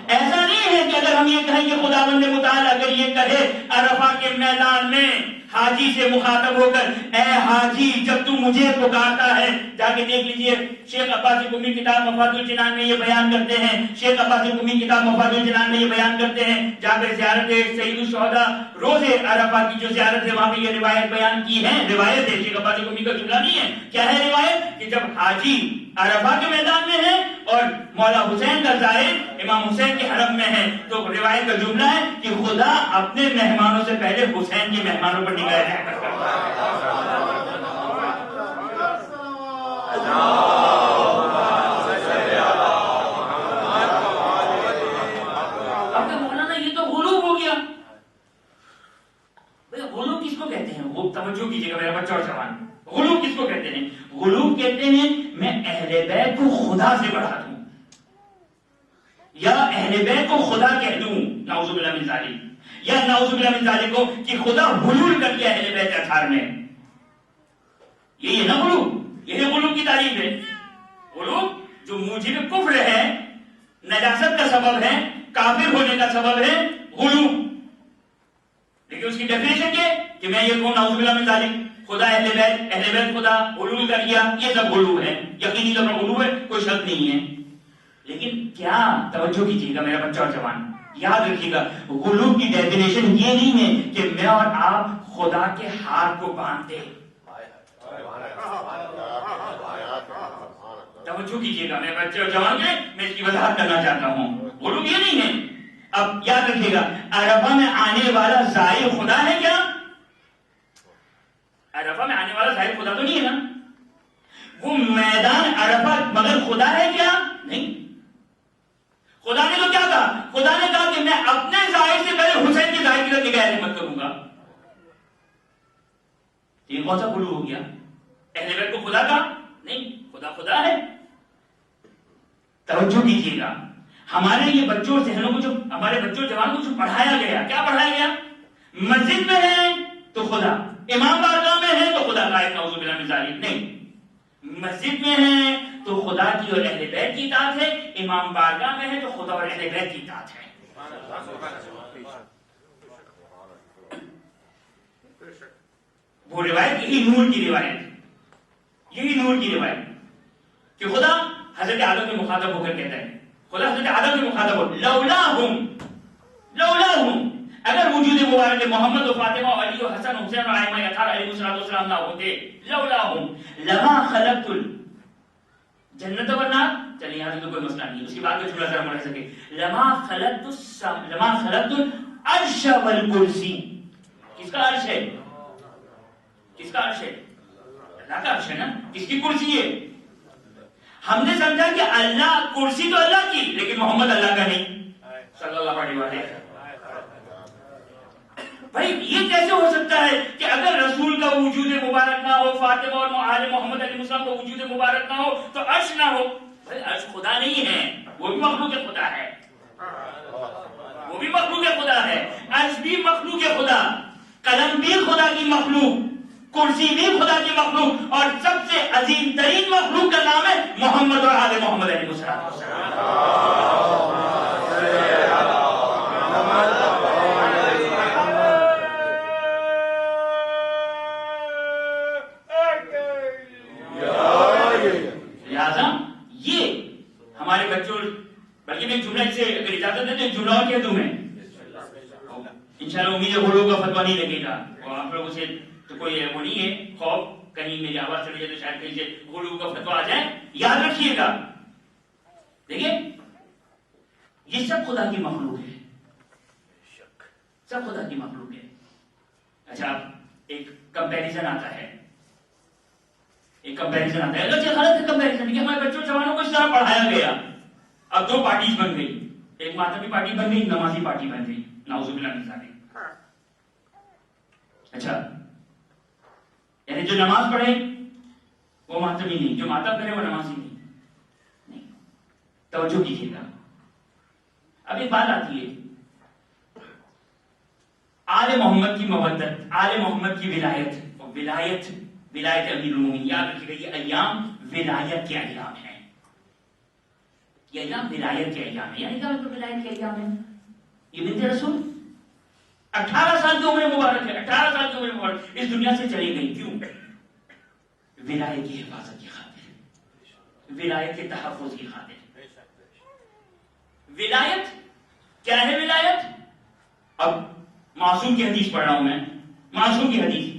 ایسا نہیں ہے کہ اگر ہم یہ کہیں کہ خداوند متعال اگر یہ کہے عرفہ کے میدان میں حاجی سے مخاطب ہو کر, اے حاجی جب تو مجھے پکارتا ہے, جا کے دیکھ لیجئے شیخ عباسی قمی کتاب مفاد الجنان میں یہ بیان کرتے ہیں, شیخ عباسی قمی کتاب مفاد الجنان میں یہ بیان کرتے ہیں, جا کر زیارت سید الشہداء روز عرفہ کی جو زیارت ہے وہاں پہ یہ روایت بیان کی ہے. روایت ہے, شیخ عباسی قمی کا جملہ نہیں ہے. کیا ہے روایت؟ کہ جب حاجی عرفہ کے میدان میں ہے اور مولا حسین کا زائر امام حسین کے حرم میں ہے, تو روایت کا جملہ ہے کہ خدا اپنے مہمانوں سے پہلے حسین کے مہمانوں پر نگاہ رحمت کرتا ہے. اب مولانا وہ توجہ کیجیے گا میرا بچہ اور جوان، غلو کس کو کہتے ہیں؟ غلو کہتے ہیں میں اہل بیت کو خدا سے بڑھا دوں یا اہل بیت کو خدا کہہ دوں، نعوذ باللہ من ذالک، یا نعوذ باللہ من ذالک کو کہ خدا حلول کر کے اہل بیت اطہار میں، یہی ہے نا غلو، یہی غلو کی تعریف ہے۔ غلو جو موجب کفر ہے، نجاست کا سبب ہے، کافر ہونے کا سبب ہے غلو، لیکن اس کی ڈیفینیشن کیا ہے کہ میں یہ کہوں نعوذ باللہ من ذالک، خدا اہل بیت خدا غلو کر دیا، یہ سب غلو ہے، یقینی طور پر غلو ہے، کوئی شک نہیں ہے۔ لیکن کیا توجہ کیجیے گا میرا بچہ اور جوان، یاد رکھیے گا غلو کی ڈیفینیشن یہ نہیں ہے کہ میں اور آپ خدا کے ہاتھ کو باندھتے، توجہ کیجیے گا میرے بچے اور جوان کے، میں اس کی وضاحت کرنا چاہتا ہوں، غلو یہ نہیں ہے۔ اب یاد رکھیے گا عرفہ میں آنے والا زائر خدا ہے کیا؟ عرفہ میں آنے والا زائر خدا تو نہیں ہے نا، وہ میدان عرفہ مگر خدا ہے کیا؟ نہیں۔ خدا نے تو کیا کہا؟ خدا نے کہا کہ میں اپنے ظاہر سے پہلے حسین کے ظاہر کی طرف نگاہ رحمت کروں گا، یہ کون سا غلو ہو گیا؟ اہل بیت کو خدا کہا؟ نہیں، خدا خدا ہے۔ توجہ کیجیے گا ہمارے یہ بچوں ذہنوں کو، جو ہمارے بچوں جوانوں کو جو پڑھایا گیا، کیا پڑھایا گیا؟ مسجد میں ہے تو خدا، امام بارگاہ میں ہے تو خدا کا نعوذ باللہ من ذالک، نہیں، مسجد میں ہے تو خدا کی اور اہل بیت کی اطاعت ہے، امام بارگاہ میں ہے تو خدا اور اہل بیت کی اطاعت ہے۔ وہ روایت یہی نور کی روایت، یہی نور کی روایت کہ خدا حضرت آدم کے مخاطب ہو کر کہتا ہے، خدا حضرت آدم کے مخاطب ہو، لولاہم اگر وجود مبارک محمد و فاطمہ و علی و حسن و حسین و ائمہ اطہار علیہ السلام نہ ہوتے، لولاہم لما خلقت الجنت والنار، چلیے یہاں سے تو کوئی مسئلہ نہیں، اس کی بات کو تھوڑا سا رہ سکے، لما خلقت العرش والکرسی، کس کا عرش ہے؟ کس کا عرش ہے؟ اللہ کا عرش ہے نا، کس کی کرسی ہے؟ ہم نے سمجھا کہ اللہ کرسی تو اللہ کی، لیکن محمد اللہ کا نہیں صلی اللہ علیہ وسلم۔ بھائی یہ کیسے ہو سکتا ہے کہ اگر رسول کا وجود مبارک نہ ہو، فاطمہ اور آل محمد علیہ السلام کا وجود مبارک نہ ہو تو عرش نہ ہو؟ بھائی عرش خدا نہیں ہے، وہ بھی مخلوق خدا ہے، وہ بھی مخلوق خدا ہے، عرش بھی مخلوق خدا، قلم بھی خدا کی مخلوق، کرسی بھی خدا کی مخلوق، اور سب سے عظیم ترین مخلوق کا نام ہے محمد اور آل محمد علیہ السلام۔ ہمارے بچوں، بلکہ میں جملہ سے اگر اجازت دیں تو جملہ اور کہہ دوں میں، انشاءاللہ امید ہے غلو کا فتویٰ نہیں لگے گا، اور آپ لوگوں سے تو کوئی وہ نہیں ہے خوف کہیں میری آواز چلی جائے تو شاید کہیں سے غلو کا فتویٰ آ جائے، یاد رکھیے گا دیکھیے یہ سب خدا کی مخلوق ہے، سب خدا کی مخلوق ہے۔ اچھا ایک کمپیریزن آتا ہے، ایک کمپیریزن آتا ہے، اگرچہ غلط ہے کمپیریزن کہ ہمارے بچوں جوانوں کو اس طرح پڑھایا گیا، اب دو پارٹیز بن گئی، ایک ماتمی پارٹی بن گئی، نمازی پارٹی بن گئی، نعوذ باللہ من ذالک۔ اچھا یعنی جو نماز پڑھے وہ ماتمی نہیں، جو ماتم کرے وہ نمازی نہیں۔ توجہ کیجیے گا اب ایک بات آتی ہے، آل محمد کی مودت، آل محمد کی ولایت، ولایت امیر المومنین، یاد رکھیے گا یہ ایام ولایت کے ایام ہیں، یہ ایام ولایت کے ایام ہیں، یعنی کیا مطلب ولایت کے ایام ہیں؟ یہ بنت رسول 18 سال کی عمر مبارک ہے، 18 سال کی عمر مبارک اس دنیا سے چلی گئی، کیوں؟ ولایت کی حفاظت کی خاطر، ولایت کے تحفظ کی خاطر۔ ولایت کیا ہے؟ ولایت اب معصوم کی حدیث پڑھ رہا ہوں میں، معصوم کی حدیث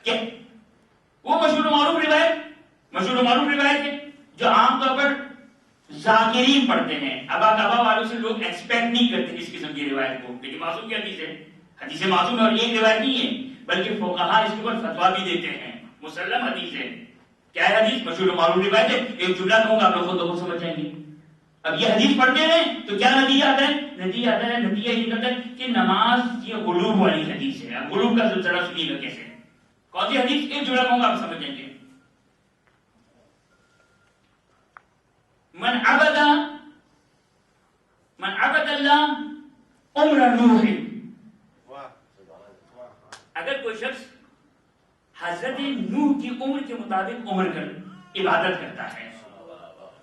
کیا وہ مشہور و معروف روایت ہے جو عام طور پر ذاکرین پڑھتے ہیں، ابا کعبہ والوں سے لوگ ایکسپیکٹ نہیں کرتے اس قسم کی روایت کو، لیکن معصوم کی حدیث ہے، حدیث معصوم ہے، اور ایک روایت نہیں ہے بلکہ فقہاء اس کے اوپر فتویٰ بھی دیتے ہیں، مسلم حدیث ہے۔ کیا ہے حدیث؟ مشہور و معروف روایت ہے، ایک جملہ کہوں گا آپ لوگ خود بخود سمجھ جائیں گے، اب یہ حدیث پڑھتے ہیں تو کیا نتیجہ آتا ہے؟ نتیجہ یہ نکلتا ہے کہ نماز یہ غلوب والی حدیث ہے. اب غلوب کا ذرا سنیے گا کیسے. کون سی حدیث؟ ایک جملہ کہوں گا آپ سمجھ جائیں گے. من عبد اللہ عمر نوح. اگر کوئی شخص حضرت نوح کی عمر کے مطابق عمر کر عبادت کرتا ہے.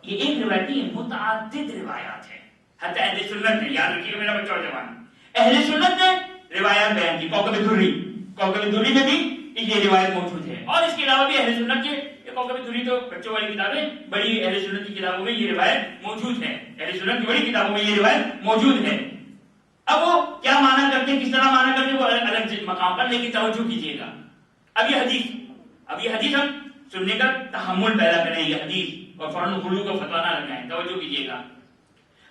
یہ ایک روایت نہیں ہے، متعدد روایات ہیں. حتی اہل سنت نے، یاد رکھیے میرا بچہ اور جوان، اہل سنت نے روایات بیان کی. کوکب الدری میں بھی یہ روایت موجود ہے. اور اس کے علاوہ بھی اہل سنت کے، کوکب الدری تو بچوں والی کتابیں، بڑی اہل سنت کی کتابوں میں یہ روایت موجود ہے. اہل سنت کی بڑی کتابوں میں یہ روایت موجود ہے. اب وہ کیا مانا کرتے ہیں، کس طرح مانا کرتے ہیں، وہ الگ مقام پر، لیکن توجہ کیجیے گا. اب یہ حدیث ہم سننے کا تحمل پیدا کریں. یہ حدیث اور فوراً غلو کو فتوا نہ لگائیں. توجہ کیجیے گا.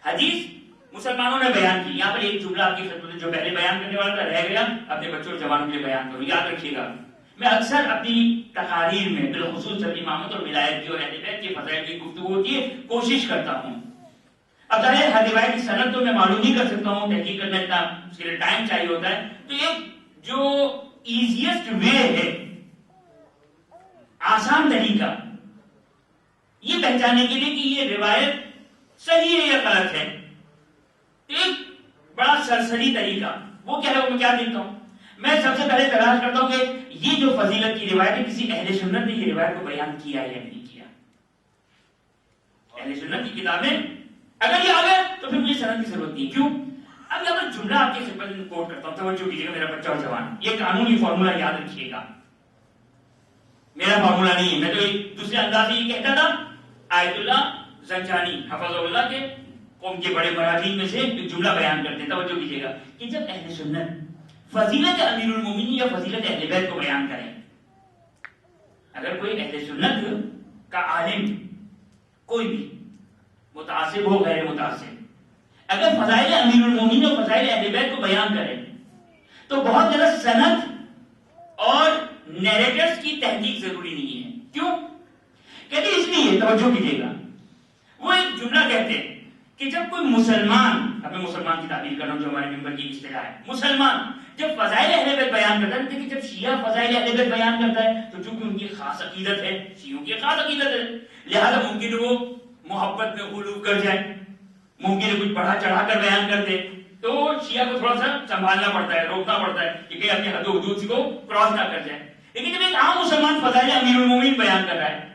حدیث مسلمانوں نے بیان کی. یہاں پر ایک جملہ آپ کی خدمت میں جو پہلے بیان کرنے والا تھا رہ گیا، اپنے بچوں اور جوانوں کے لیے بیان کروں. یاد رکھیے گا، میں اکثر اپنی تقاریر میں بالخصوص امامت اور ولایت کی اور اہل بیت کے فضائل کی گفتگو ہوتی ہے، کوشش کرتا ہوں. اب ظاہر ہر روایت کی سند تو میں معلوم نہیں کر سکتا ہوں، تحقیق کرنا اتنا اس کے لیے ٹائم چاہیے ہوتا ہے. تو ایک جو ایزیسٹ وے ہے، آسان طریقہ یہ پہچاننے کے لیے کہ یہ روایت صحیح ہے یا غلط ہے، ایک بڑا سرسری طریقہ وہ کیا ہے، میں کیا دیکھتا ہوں. میں سب سے پہلے تلاش کرتا ہوں کہ یہ جو فضیلت کی روایت ہے کسی اہل سنت نے یہ روایت کو بیان کیا یا نہیں کیا. اہل سنت کی کتابیں اگر یہ آ گئے تو پھر مجھے سند کی ضرورت نہیں. کیوں؟ اب یہاں پر جملہ آپ کی خدمت میں کوٹ کرتا ہوں، توجہ کیجیے گا میرا بچہ اور جوان. یہ قانونی فارمولا یاد رکھیے گا، میرا فارمولا نہیں ہے. میں تو ایک دوسرے انداز سے یہ کہتا تھا. آیت اللہ زنجانی حفظ اللہ کے قوم کے بڑے مراجعین میں سے ایک جملہ بیان کرتے ہیں. توجہ کیجیے گا کہ جب اہل سنت فضیلت امیر المومنین یا فضیلت اہل بیت کو بیان کریں، اگر کوئی اہل سنت کا عالم کوئی بھی متعصب ہو غیر متعصب اگر فضائل امیر المومنین اور فضائل اہل بیت کو بیان کرے تو بہت زیادہ سند اور نیریٹرز کی تحقیق ضروری نہیں ہے. کیوں کہتے اس لیے؟ توجہ کیجیے گا. وہ ایک جملہ کہتے ہیں کہ جب کوئی مسلمان، اب میں مسلمان کی تعبیر کر رہا ہوں جو ہمارے ممبر کی اصطلاح ہے، مسلمان جب فضائل اہل بیت بیان کرتا ہے، کہ جب شیعہ فضائل اہل بیت بیان کرتا ہے تو چونکہ ان کی خاص عقیدت ہے، شیعوں کی خاص عقیدت ہے، لہذا ممکن وہ محبت میں غلو کر جائے، ممکن ہے کچھ بڑھا چڑھا کر بیان کر دے، تو شیعہ کو تھوڑا سا سنبھالنا پڑتا ہے، روکنا پڑتا ہے کہ کہیں اپنی حد و حدود کو کراس نہ کر جائے. لیکن جب ایک عام مسلمان فضائل امیر المومنین بیان کر رہا ہے،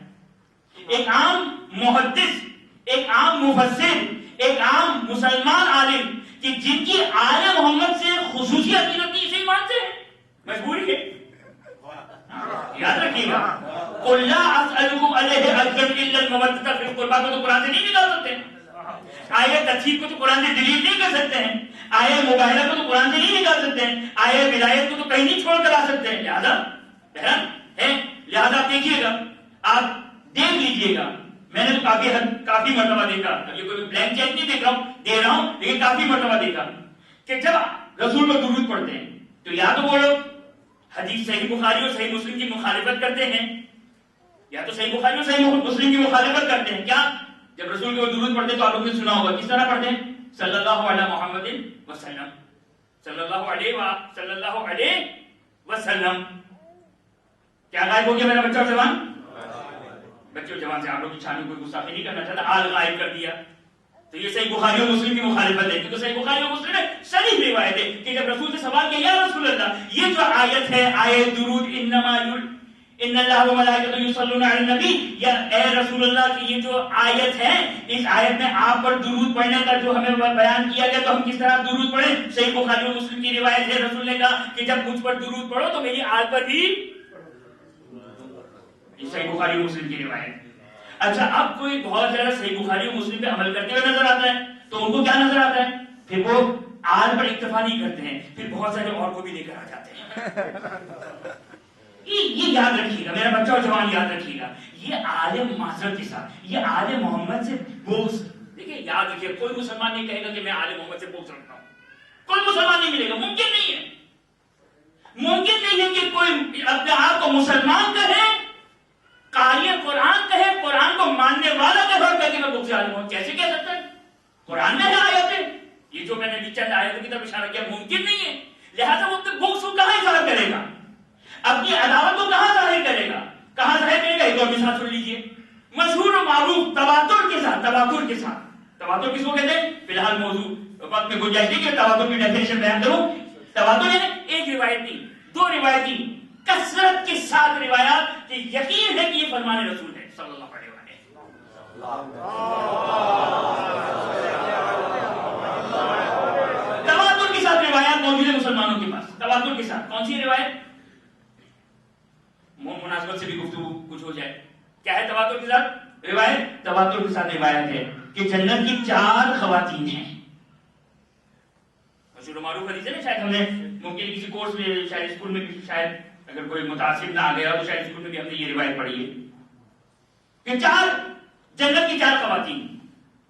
ایک عام محدث، ایک عام مفسر، ایک عام مسلمان عالم کہ جن کی آل محمد سے خصوصی عقیدت کی، اسے مانتے ہیں، مجبوری ہے. یاد رکھیے گا، قُلْ لَا أَسْأَلُكُمْ عَلَيْهِ أَجْرًا إِلَّا الْمَوَدَّةَ فِي الْقُرْبَىٰ کو تو قرآن سے نہیں نکال سکتے. آیت تطہیر کو تو قرآن سے ڈیلیٹ نہیں کر سکتے ہیں. آیت مباہلہ کو تو قرآن سے نہیں نکال سکتے ہیں. آیت ولایت کو تو کہیں نہیں چھوڑ کر آ سکتے ہیں. لہذا بہرحال ہے، لہذا آپ دیکھیے گا، آپ دیکھ لیجیے گا. میں نے تو کافی مرتبہ دیکھا، یہ کوئی بلینک چیک نہیں دیکھ رہا ہوں، دے رہا ہوں، لیکن کافی مرتبہ دیکھا کہ جب رسول پر درود پڑھتے ہیں تو یا تو وہ لوگ حدیث صحیح بخاری اور صحیح مسلم کی مخالفت کرتے ہیں، یا تو صحیح بخاری اور صحیح مسلم کی مخالفت کرتے ہیں. کیا؟ جب رسول کے درود پڑھتے ہیں تو آپ لوگوں نے سنا ہوگا کس طرح پڑھتے ہیں، صلی اللہ علیہ محمد وسلم، صلی اللہ علیہ وسلم. کیا غائب ہو گیا میرا بچہ اور جوان؟ بچوں جوان سے آپ لوگ کی چھانی کوئی گستاخی نہیں کرنا چاہتا، آل غائب کر دیا. تو یہ صحیح بخاری اور مسلم کی مخالفت ہے، کیونکہ صحیح بخاری اور مسلم میں صریح روایت ہے کہ جب رسول سے سوال کیا، یا رسول اللہ یہ جو آیت ہے، آیت درود ان اللہ و ملائکتہ یصلون علی النبی، یا اے رسول اللہ کی یہ جو آیت ہے، اس آیت میں آپ پر درود پڑھنے کا جو ہمیں بیان کیا گیا تو ہم کس طرح درود پڑھیں؟ صحیح بخاری اور مسلم کی روایت ہے، رسول نے کہا کہ جب مجھ پر درود پڑھو تو میری آل پر بھی. صحیح بخاری اور مسلم کی روایت. اچھا، اب کوئی بہت زیادہ صحیح بخاری اور مسلم پہ عمل کرتے ہوئے نظر آتا ہے تو ان کو کیا نظر آتا ہے؟ پھر وہ آل پر اکتفا نہیں کرتے ہیں، پھر بہت سارے اور کو بھی لے کر آ جاتے ہیں. یہ یاد رکھیے گا میرا بچہ اور جوان، یاد رکھیے گا، یہ عالم معذرت کے ساتھ، یہ عالم محمد سے بغض. دیکھیے یاد رکھیے، کوئی مسلمان نہیں کہے گا کہ میں عالم محمد سے بغض رکھتا ہوں. کوئی مسلمان نہیں ملے گا، ممکن نہیں ہے. ممکن نہیں ہے کہ کوئی اپنے آپ کو مسلمان کہے، قاری قرآن کہے، قرآن کو ماننے والا کہے اور کہے کہ میں بغض عالم ہوں. کیسے کہہ سکتا ہے؟ قرآن میں ہے آیتیں، یہ جو میں نے چند آیتوں کی طرف اشارہ کیا ممکن نہیں ہے، لہذا وہ اپنے بغض کو کہاں اظہار کرے گا، اپنی عداوت کو کہاں ظاہر کرے گا، کہاں ظاہر کرے گا؟ ایک اور مثال سن لیجیے، مشہور و معروف تواتر کے ساتھ، تواتر کے ساتھ، تواتر کس کو کہتے ہیں؟ فی الحال موضوع وقت میں گنجائش نہیں کہ تواتر کی ڈیفینیشن بیان کروں. تواتر ہے ایک روایت نہیں، دو روایت نہیں، کثرت کے ساتھ روایات کہ یقین ہے کہ یہ فرمان رسول ہے صلی اللہ علیہ وسلم. تواتر کے ساتھ روایات موجود ہے مسلمانوں کے پاس. تواتر کے ساتھ کون سی روایت؟ مناسبت سے بھی گفتگو کچھ ہو جائے. کیا ہے تواتر کے ساتھ روایت؟ تواتر کے ساتھ روایت ہے کہ جنت کی 4 خواتین ہیں. مشہور و معروف حدیث ہے نا، شاید ہم نے ممکن کسی کورس میں، شاید اسکول میں بھی، شاید اگر کوئی متاثر نہ آ گیا تو شاید اسکول میں بھی ہم نے یہ روایت پڑھی ہے کہ 4 جنت کی 4 خواتین،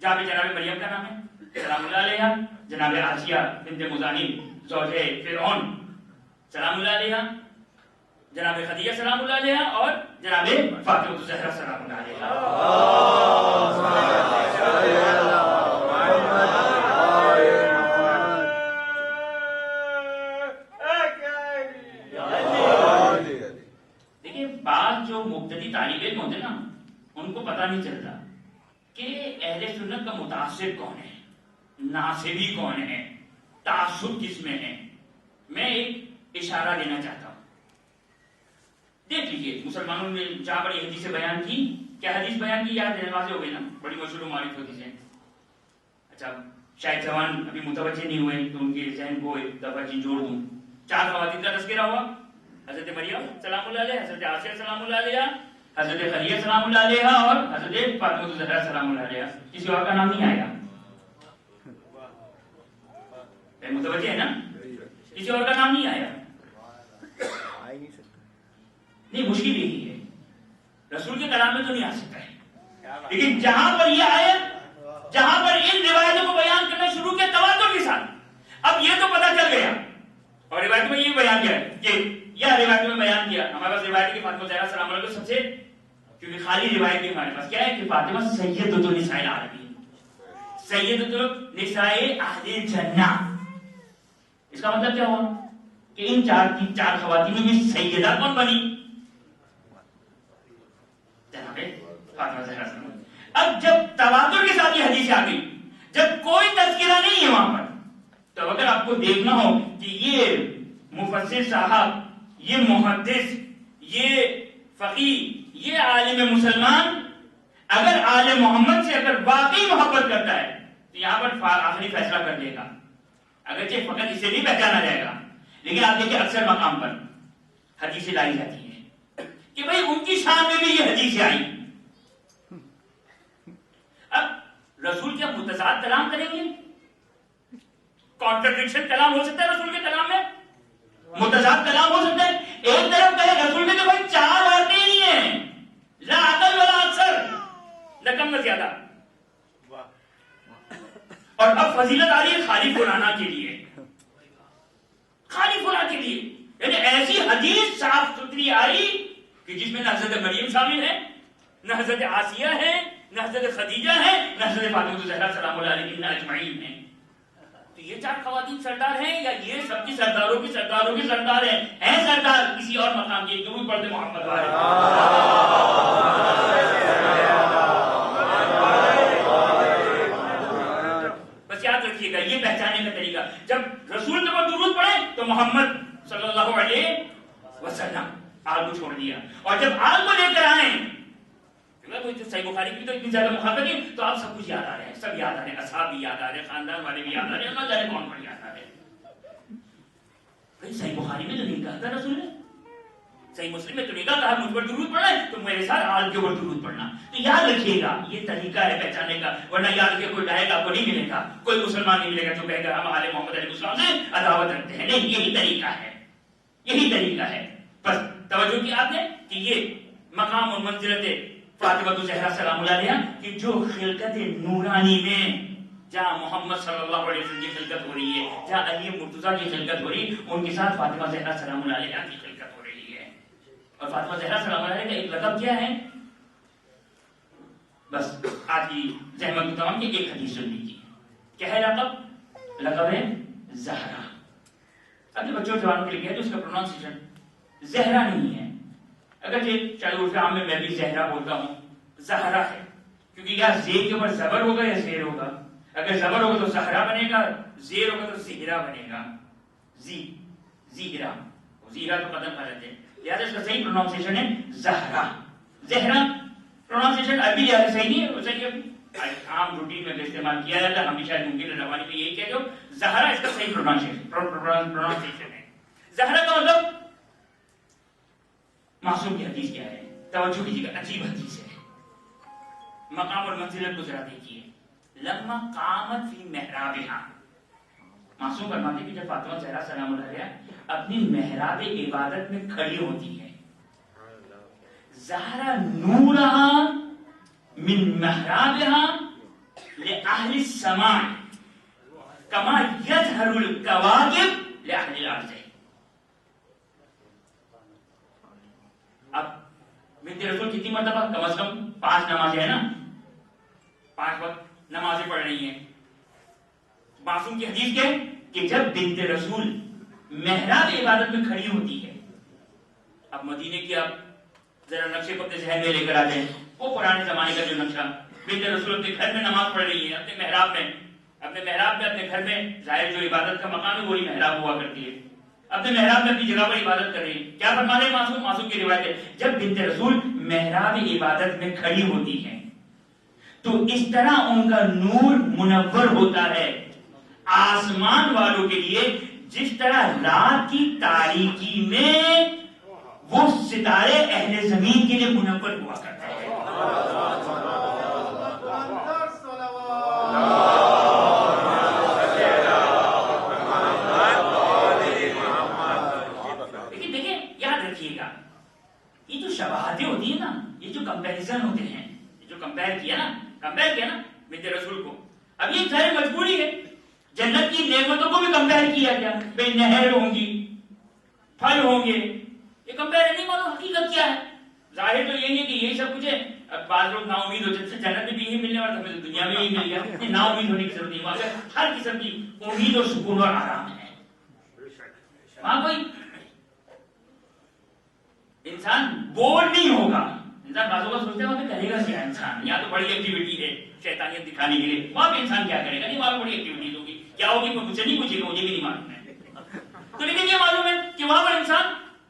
جہاں پہ جناب مریم کا نام ہے سلام اللہ علیہا، جناب آسیہ بنت مزاحم زوجہ فرعون سلام اللہ علیہا، جناب خدیجہ سلام اللہ علیہا، اور جناب فاطمہ الزہرا سلام اللہ علیہا. دیکھیے بعض جو مبتدی طالب علم ہوتے ہیں نا، ان کو پتہ نہیں چلتا کہ اہل سنت کا متعصب کون ہے، ناصبی کون ہے، تعصب کس میں ہے. میں ایک اشارہ دینا چاہتا ہوں. دیکھ لیجیے مسلمانوں نے جہاں پر یہ حدیثیں بیان کی، کیا حدیث بیان کی یاد ہے؟ واضح ہو گئی نا، بڑی مشہور و معروف حدیث ہے. اچھا شاید جوان ابھی متوجہ نہیں ہوئے تو ان کے ذہن کو ایک دفعہ جوڑ دوں. 4 خواتین کا تذکرہ ہوا، حضرت مریم سلام اللہ علیہ، حضرت آسیہ سلام اللہ علیہ، حضرت خدیجہ سلام اللہ علیہ، اور حضرت فاطمہ الزہرا سلام اللہ علیہ. کسی اور کا نام نہیں آئے گا؟ متوجہ ہے نا؟ کسی اور کا نام نہیں آیا. نہیں، مشکل یہی ہے، رسول کے کلام میں تو نہیں آ سکتا ہے، لیکن جہاں پر یہ آئے، جہاں پر ان روایتوں کو بیان کرنا شروع کیا تواتر کے ساتھ، اب یہ تو پتہ چل گیا، اور روایت میں یہ بیان کیا ہے کہ یہ روایت میں بیان کیا ہمارے پاس روایت کی فاطمہ زہرا سلام اللہ علیہ سب سے، کیونکہ خالی روایت بھی ہمارے پاس کیا ہے کہ فاطمہ سیدۃ النساء العالمین، سیدۃ النساء اہل جنہ. اس کا مطلب کیا ہوا کہ ان 4 خواتینوں میں سیدہ کون بنی؟ جناب فاطمہ زہرا. اب جب تواتر کے ساتھ یہ حدیث آ گئی، جب کوئی تذکرہ نہیں ہے وہاں پر، تو اگر آپ کو دیکھنا ہو کہ یہ مفسر صاحب، یہ محدث، یہ فقیہ، یہ عالم مسلمان اگر آل محمد سے اگر واقعی محبت کرتا ہے تو یہاں پر آخری فیصلہ کر دے گا. اگرچہ فقط اسے نہیں پہچانا جائے گا، لیکن آپ دیکھیں اکثر مقام پر حدیثیں لائی جاتی ہیں کہ بھئی ان کی شان میں بھی یہ حدیثیں آئی. اب رسول کیا متضاد کلام کریں گے؟ کانٹرڈکشن کلام ہو سکتا ہے رسول کے کلام میں؟ متضاد کلام ہو سکتا ہے. ایک طرف کہے رسول میں تو بھائی 4 عورتیں نہیں ہیں، لا اقل ولا اکثر، نہ کم نہ زیادہ، اور اب فضیلت آ رہی ہے خالی فلانا کے لیے، خالی فلاں کے لیے. یعنی ایسی حدیث صاف ستھری آئی کہ جس میں نہ حضرت مریم شامل ہے، نہ حضرت آسیہ ہے، نہ حضرت خدیجہ ہے، نہ حضرت فاطمہ الزہرا سلام اللہ علیہ اجمعین ہیں. تو یہ 4 خواتین سردار ہیں یا یہ سب کی سرداروں کی سرداروں کی سردار ہیں سردار کسی اور مقام کی؟ ضرور پڑھتے محمد والے. بس یاد رکھیے گا یہ پہچاننے کا طریقہ، جب رسول کے اوپر درود پڑھے تو محمد صلی اللہ علیہ وسلم، آل کو چھوڑ دیا. اور جب آل کو لے کر آئیں، صحیح بخاری کی تو اتنی زیادہ مخاطب نہیں، تو آپ سب کچھ یاد آ رہے ہیں، سب یاد آ رہے ہیں، اصحاب بھی یاد آ رہے ہیں، خاندان والے بھی یاد آ رہے ہیں، اللہ جانے کون کون یاد آ رہے ہیں. بھائی صحیح بخاری میں تو نہیں کہا تھا رسول نے، صحیح مسلم میں تو نہیں کہا مجھ پر درود پڑھنا ہے تو میرے ساتھ آل کے اوپر درود پڑھنا. تو یاد رکھیے گا یہ طریقہ ہے پہچاننے کا، ورنہ یاد رکھیے کوئی ڈائے گا آپ کو نہیں ملے گا، کوئی مسلمان نہیں ملے گا جو کہے گا ہم آل محمد علیہ السلام سے عداوت رکھتے ہیں. نہیں، یہی طریقہ ہے، یہی طریقہ ہے. بس توجہ کی آپ نے کہ یہ مقام اور منزلت فاطمہ الزہرا سلام اللہ علیہا کہ جو خلقت نورانی میں جہاں محمد صلی اللہ علیہ وسلم کی خلقت ہو رہی ہے، جہاں علی مرتضیٰ کی خلقت ہو رہی ہے، ان کے ساتھ فاطمہ زہرا سلام اللہ علیہا کی خلقت ہو رہی ہے. اور فاطمہ زہرا سلام اللہ علیہا کا ایک لقب کیا ہے؟ بس آج کی زحمت تمام کی ایک حدیث سن لیجیے. کیا ہے لقب؟ لقب ہے زہرا. اپنے بچوں جوانوں کے لیے کہتے اس کا پروننسیشن زہرا نہیں ہے. اگر چلو اس عام میں بھی زہرا بولتا ہوں، زہرا ہے، کیونکہ یا زیر کے اوپر زبر ہوگا یا زیر ہوگا. اگر زبر ہوگا تو زہرا بنے گا، زیر ہوگا تو زہرا بنے گا. زیرا تو قدم کھا لیتے ہیں، لہٰذا اس کا صحیح پروننسیشن ہے زہرا. زہرا پروننسیشن عربی لحاظ صحیح نہیں ہے، وہ صحیح ہے عام روٹین میں استعمال کیا جاتا ہے. ہم بھی شاید ممکن روانی میں یہی کہتے ہو. زہرا اس کا صحیح پروننسیشن ہے. زہرا کا مطلب معصوم کی حدیث کیا ہے؟ توجہ کیجیے گا، عجیب حدیث ہے. مقام اور منزلت کو ذرا دیکھیے. لما قامت فی محرابہا، معصوم فرماتے کہ جب فاطمہ زہرا سلام اللہ علیہا اپنی محراب عبادت میں کھڑی ہوتی ہے، ظہر نورہا من محرابہا لأہل السماء کما یظہر الکواکب لأہل الارض. اب بنت رسول کتنی مرتبہ؟ کم از کم 5 نمازیں ہیں نا، 5 وقت نمازیں پڑھ رہی ہیں. معصوم کی حدیث کیا ہے کہ جب بنت رسول محراب عبادت میں کھڑی ہوتی ہے. اب مدینے کی آپ ذرا نقشے کو اپنے ذہن میں لے کر آتے ہیں، وہ پرانے زمانے کا جو نقشہ. بنت رسول اپنے گھر میں نماز پڑھ رہی ہے، اپنے محراب میں، اپنے گھر میں. ظاہر جو عبادت کا مقام ہے وہی محراب ہوا کرتی ہے. اپنے محراب میں اپنی جگہ پر عبادت کر رہی ہے. کیا فرما رہے معصوم؟ معصوم کی روایت ہے جب بنت رسول محراب عبادت میں کھڑی ہوتی ہے تو اس طرح ان کا نور منور ہوتا ہے آسمان والوں کے لیے، جس طرح رات کی تاریکی میں وہ ستارے اہل زمین کے لیے منور ہوا کرتا ہے. لیکن دیکھیں یاد رکھیے گا، یہ جو شباہتیں ہوتی ہیں نا، یہ جو کمپیریزن ہوتے ہیں، جو کمپیئر کیا نا بنت رسول کو، اب یہ ظاہر مجبوری ہے. جنت کی نعمتوں کو بھی کمپیئر کیا گیا، بھئی نہر ہوں گی، پھل ہوں گے. یہ کمپیئر نہیں معلوم حقیقت کیا ہے. ظاہر تو یہی ہے کہ یہی سب کچھ ہے. اب بعض لوگ نا امید ہوتے ہیں جنت میں بھی یہی ملنے والا تھا، ہمیں تو دنیا میں یہی مل گیا. نا امید ہونے کی ضرورت نہیں، وہاں ہر قسم کی امید اور سکون اور آرام ہے. وہاں کوئی انسان بور نہیں ہوگا. انسان بعضوں کا سوچتے ہیں وہاں پہ کرے گا کیا انسان، یہاں تو بڑی ایکٹیویٹی ہے شیطانیت دکھانے کے لیے، وہاں پہ انسان کیا کرے گا؟ نہیں، وہاں پہ بڑی ایکٹیویٹیز ہوگی. کیا ہوگی مجھ سے نہیں پوچھے گا، مجھے بھی نہیں معلوم ہے. تو لیکن یہ معلوم ہے کہ وہاں پر انسان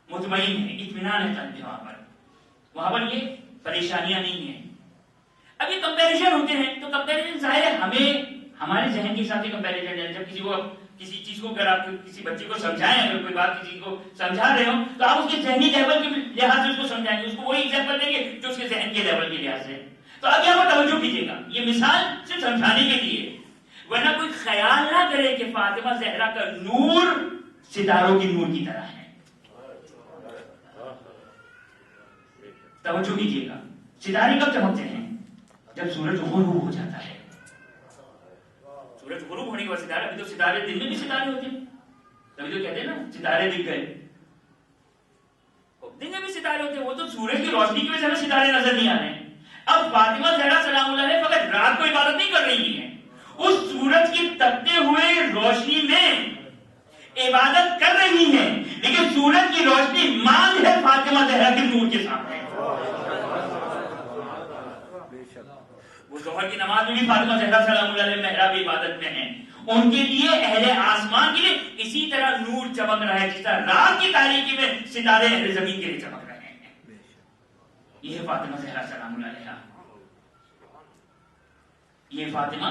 مطمئن ہے، اطمینان ہے قلب میں. وہاں پر یہ پریشانیاں نہیں ہیں. اب یہ کمپیریزن ہوتے ہیں تو کمپیریزن ظاہر ہے ہمیں ہمارے ذہن کے حساب سے کمپیریزن ہے. جب کسی چیز کو اگر آپ کسی بچے کو سمجھائیں، اگر کوئی بات کسی کو سمجھا رہے ہو تو آپ اس کے ذہنی لیول کے لحاظ سے اس کو سمجھائیں گے، اس کو وہی ایگزامپل دیں گے جو اس کے ذہن کے لیول کے لحاظ سے. تو اب یہاں پر توجہ کیجیے گا، یہ مثال صرف سمجھانے کے لیے، ورنہ کوئی خیال نہ کرے کہ فاطمہ زہرا کا نور ستاروں کی نور کی طرح ہے. توجہ کیجیے گا. ستارے کب چمکتے ہیں؟ جب سورج غروب ہو جاتا ہے. سورج غروب ہونے کے بعد ستارے، ابھی تو ستارے دن میں بھی ستارے ہوتے ہیں، تبھی تو کہتے ہیں نا ستارے دکھ گئے. دن میں بھی ستارے ہوتے ہیں، وہ تو سورج کی روشنی کی وجہ سے ہمیں ستارے نظر نہیں آ رہے ہیں. اب فاطمہ زہرا سلام اللہ علیہا فقط رات کو عبادت نہیں کر رہی ہیں، اس سورج کی تپتے ہوئے روشنی میں عبادت کر رہی ہیں، لیکن سورج کی روشنی مانگ ہے فاطمہ زہرا کے نور کے سامنے. وہ ظہر کی نماز میں بھی فاطمہ زہرا سلام اللہ علیہا محراب عبادت میں ہیں. ان کے لیے اہل آسمان کے لیے اسی طرح نور چمک رہا ہے جس طرح رات کی تاریکی میں ستارے اہل زمین کے لیے چمک رہے ہیں. یہ ہے فاطمہ زہرا سلام اللہ علیہا. یہ فاطمہ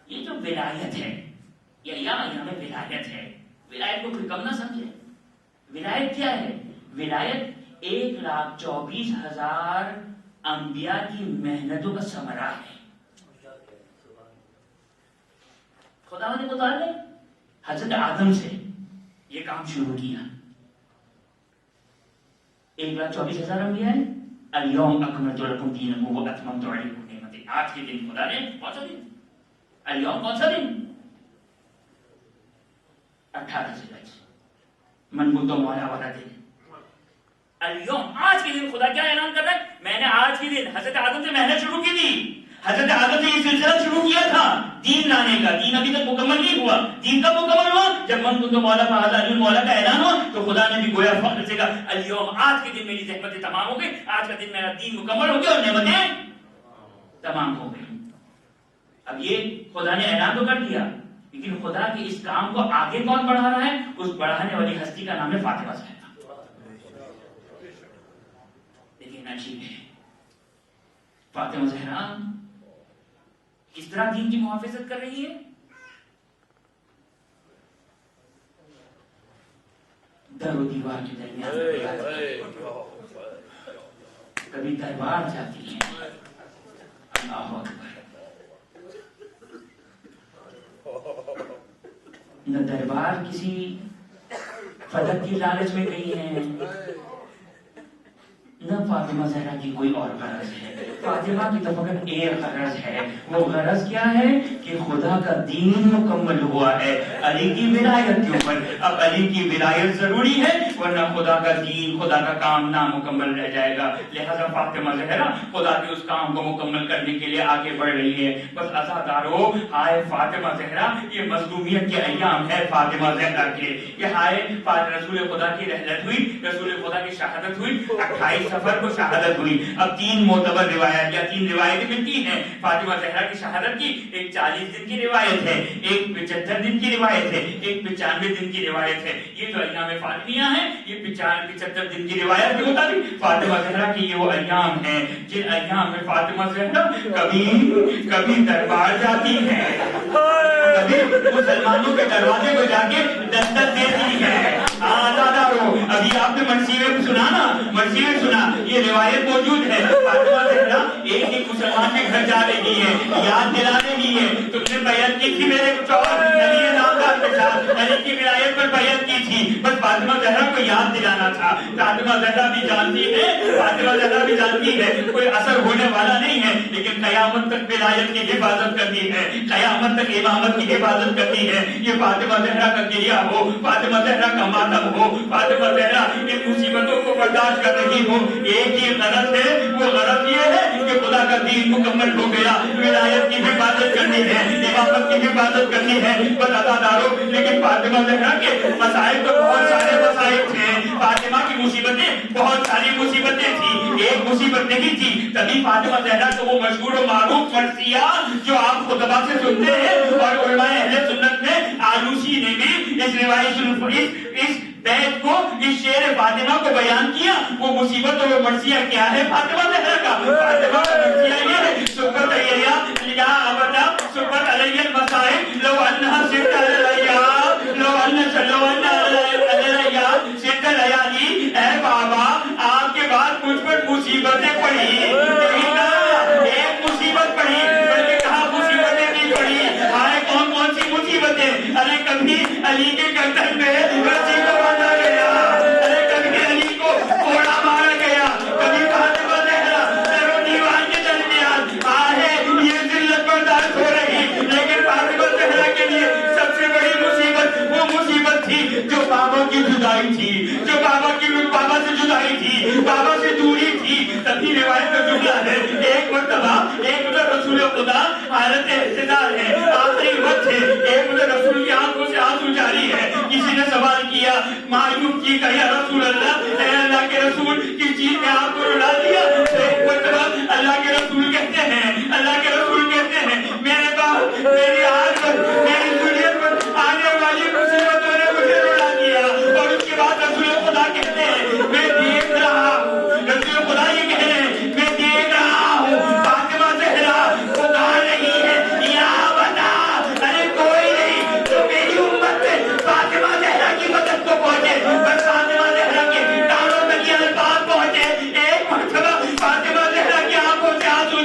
یہ جو ولایت ہے یا یہاں میں ولایت ہے، ولایت کو کوئی کم نہ سمجھے. ولایت کیا ہے؟ ولایت 1,24,000 انبیاء کی محنتوں کا ثمرہ ہے. خدا نے متعال نے حضرت آدم سے یہ کام شروع کیا. 1,24,000 انبیاء ہیں. اليوم اکملت لکم دینکم واتممت علیکم نعمتی. آج کے دن خدا نے کون سا دن؟ اليوم کون سا دن؟ 18 ذی الحجہ من کنتم مولا والا دن. اليوم آج کے دن خدا کیا اعلان کر رہا ہے؟ میں نے آج کے دن حضرت آدم سے محنت شروع کی تھی. حضرت آدم سے یہ سلسلہ شروع کیا تھا دین لانے کا. دین ابھی تک مکمل نہیں ہوا. دین کب مکمل ہوا؟ جب من کنت مولا فہذا علی المولا کا اعلان ہوا تو خدا نے بھی گویا فخر سے کہا الیوم، آج کے دن میری زحمتیں تمام ہو گئی، آج کا دن میرا دین مکمل ہو گیا اور نعمتیں تمام ہو گئی. اب یہ خدا نے اعلان تو کر دیا، لیکن خدا کے اس کام کو آگے کون بڑھا رہا ہے؟ اس بڑھانے والی ہستی کا نام ہے فاطمہ زہرا. لیکن عجیب ہے، فاطمہ زہرا کس طرح دین کی محافظت کر رہی ہے؟ در و دیوار کے درمیان کبھی دربار جاتی ہے. اللہ اکبر. نہ دربار کسی فدق کی لالچ میں گئی ہے، نہ فاطمہ زہرا کی کوئی اور غرض ہے. فاطمہ کی تو فقط ایک غرض ہے. وہ غرض کیا ہے کہ خدا کا دین مکمل ہوا ہے علی کی ولایت کے اوپر. اب علی کی ولایت ضروری ہے ورنہ خدا کا دین، خدا کا کام نامکمل رہ جائے گا. لہذا فاطمہ زہرا خدا کے اس کام کو مکمل کرنے کے لیے آگے بڑھ رہی ہے. بس عزادارو، ہائے فاطمہ زہرا، یہ مظلومیت کے ایام ہے فاطمہ زہرا کے. یہ ہائے رسول خدا کی رحلت ہوئی، رسول خدا کی شہادت ہوئی، 28 سفر کو شہادت ہوئی. اب 3 معتبر روایت یا 3 روایتیں ملتی ہیں فاطمہ زہرا کی شہادت کی. ایک 40 دن کی روایت ہے، ایک 75 دن کی روایت ہے، ایک 95 دن کی روایت ہے. یہ جو ایام فاطمیہ ہیں یہ 75 دن کی روایت کے مطابق فاطمہ زہرا کی یہ وہ ایام ہیں جن ایام میں فاطمہ زہرا کبھی دربار جاتی ہے، کبھی مسلمانوں کے دروازے کو جا کے دستک دیتی ہے. ابھی آپ نے منصیبے سنا نا، منصیبے سنا، یہ روایت موجود ہے. فاطمہ زہرا ایک مسلمان کے گھر جا رہی ہے، یاد دلا رہی ہے تم نے بیعت کی تھی میرے کچھ اور علی نامدار کے ساتھ، علی کی ولایت پر بیعت کی تھی. بس فاطمہ زہرا کو یاد دلانا تھا. فاطمہ زہرا بھی جانتی ہے، فاطمہ زہرا بھی جانتی ہے کوئی اثر ہونے والا نہیں ہے، لیکن قیامت تک ولایت کی حفاظت کرنی ہے، قیامت تک امامت کی حفاظت کرنی ہے. یہ فاطمہ زہرا کا گریہ ہو، فاطمہ زہرا کا ماتم ہو، فاطمہ زہرا ان مصیبتوں کو برداشت کر رہی ہو. ایک ہی غرض ہے، وہ غرض یہ ہے کہ خدا کا دین مکمل ہو گیا، ولایت کی حفاظت کرنی ہے، امامت کی حفاظت کرنی ہے. بس عزادارو، لیکن فاطمہ زہرا کے مسائل تو بہت سارے مسائل تھے. فاطمہ کی مصیبتیں بہت ساری مصیبتیں تھیں، ایک مصیبت نہیں تھی. تبھی فاطمہ زہرا کو وہ مشہور و معروف مرثیہ جو آپ خطبہ سے سنتے ہیں اور علماء اہل سنت میں آلوسی نے بھی اس روایت اس بیت کو، اس شعر فاطمہ کو بیان کیا. وہ مصیبت اور مرثیہ کیا ہے فاطمہ زہرا کا؟ فاطمہ کا مرثیہ یہ ہے سبت یا ابدا سبت علی المصائب لو انها ست علیہ لو علیہ ست لیالی. اے بابا، آپ کے بعد مجھ پر مصیبتیں پڑی، ایک مصیبت پڑی بلکہ کہا مصیبتیں بھی پڑی. آئے کون کون سی مصیبتیں؟ ارے کبھی علی کے گردن میں رسی کو باندھا گیا، ارے کبھی علی کو کوڑا مارا گیا، کبھی فاطمہ زہرا در و دیوار کے درمیان آہے یہ ذلت برداشت ہو رہی. لیکن فاطمہ زہرا کے لیے سب سے بڑی مصیبت وہ مصیبت تھی جو بابا کی جدائی تھی، جو بابا سے جدائی تھی، بابا سے دوری تھی. تبھی روایت کا جملہ ہے ایک مرتبہ ایک ادھر رسول خدا حالت احتضار ہے، آخری وقت ہے، ایک ادھر رسول کی آنکھوں سے آنسو جاری ہے. کسی نے سوال کیا معیوب کی کہ یا رسول اللہ، اے اللہ کے رسول، کس چیز نے آپ کو رلا دیا؟ ایک مرتبہ اللہ کے رسول کہتے ہیں میرے باپ، میری آنکھ پر، میری دنیا پر آنے والی مصیبتوں نے مجھے رلا دیا. اور اس کے بعد رسول خدا کہتے ہیں میں دیکھ رہا ہوں، رسول خدا یہ کہہ رہے ہیں میں دیکھ رہا ہوں فاطمہ زہرا پکار رہی ہے یا بتا. ارے کوئی نہیں تو میری امت میں فاطمہ زہرا کی مدد کو پہنچے. بس فاطمہ زہرا کے کانوں تک یہ الفاظ پہنچے. ایک مرتبہ فاطمہ زہرا کی آنکھوں سے آنسو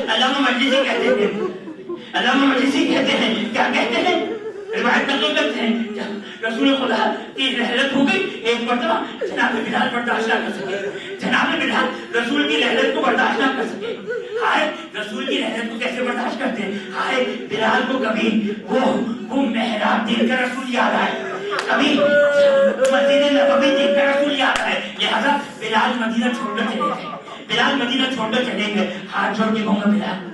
علامہ مجلسی کہتے ہیں، علامہ مجلسی کہتے ہیں، کیا کہتے ہیں؟ روایت نقل کرتے ہیں جب رسول خدا کی رحلت ہو گئی ایک مرتبہ جناب بلال برداشت نہ کر سکے، جناب بلال رسول کی رحلت کو برداشت نہ کر سکے. ہائے رسول کی رحلت کو کیسے برداشت کرتے ہیں؟ ہائے بلال کو کبھی وہ محراب دیکھ کر رسول یاد آئے، کبھی مسجد نبوی دیکھ کر رسول یاد آئے، لہذا بلال مدینہ چھوڑ کر چلے گئے، بلال مدینہ چھوڑ کر چلے گئے. ہاتھ جوڑ کے کہوں گا بلال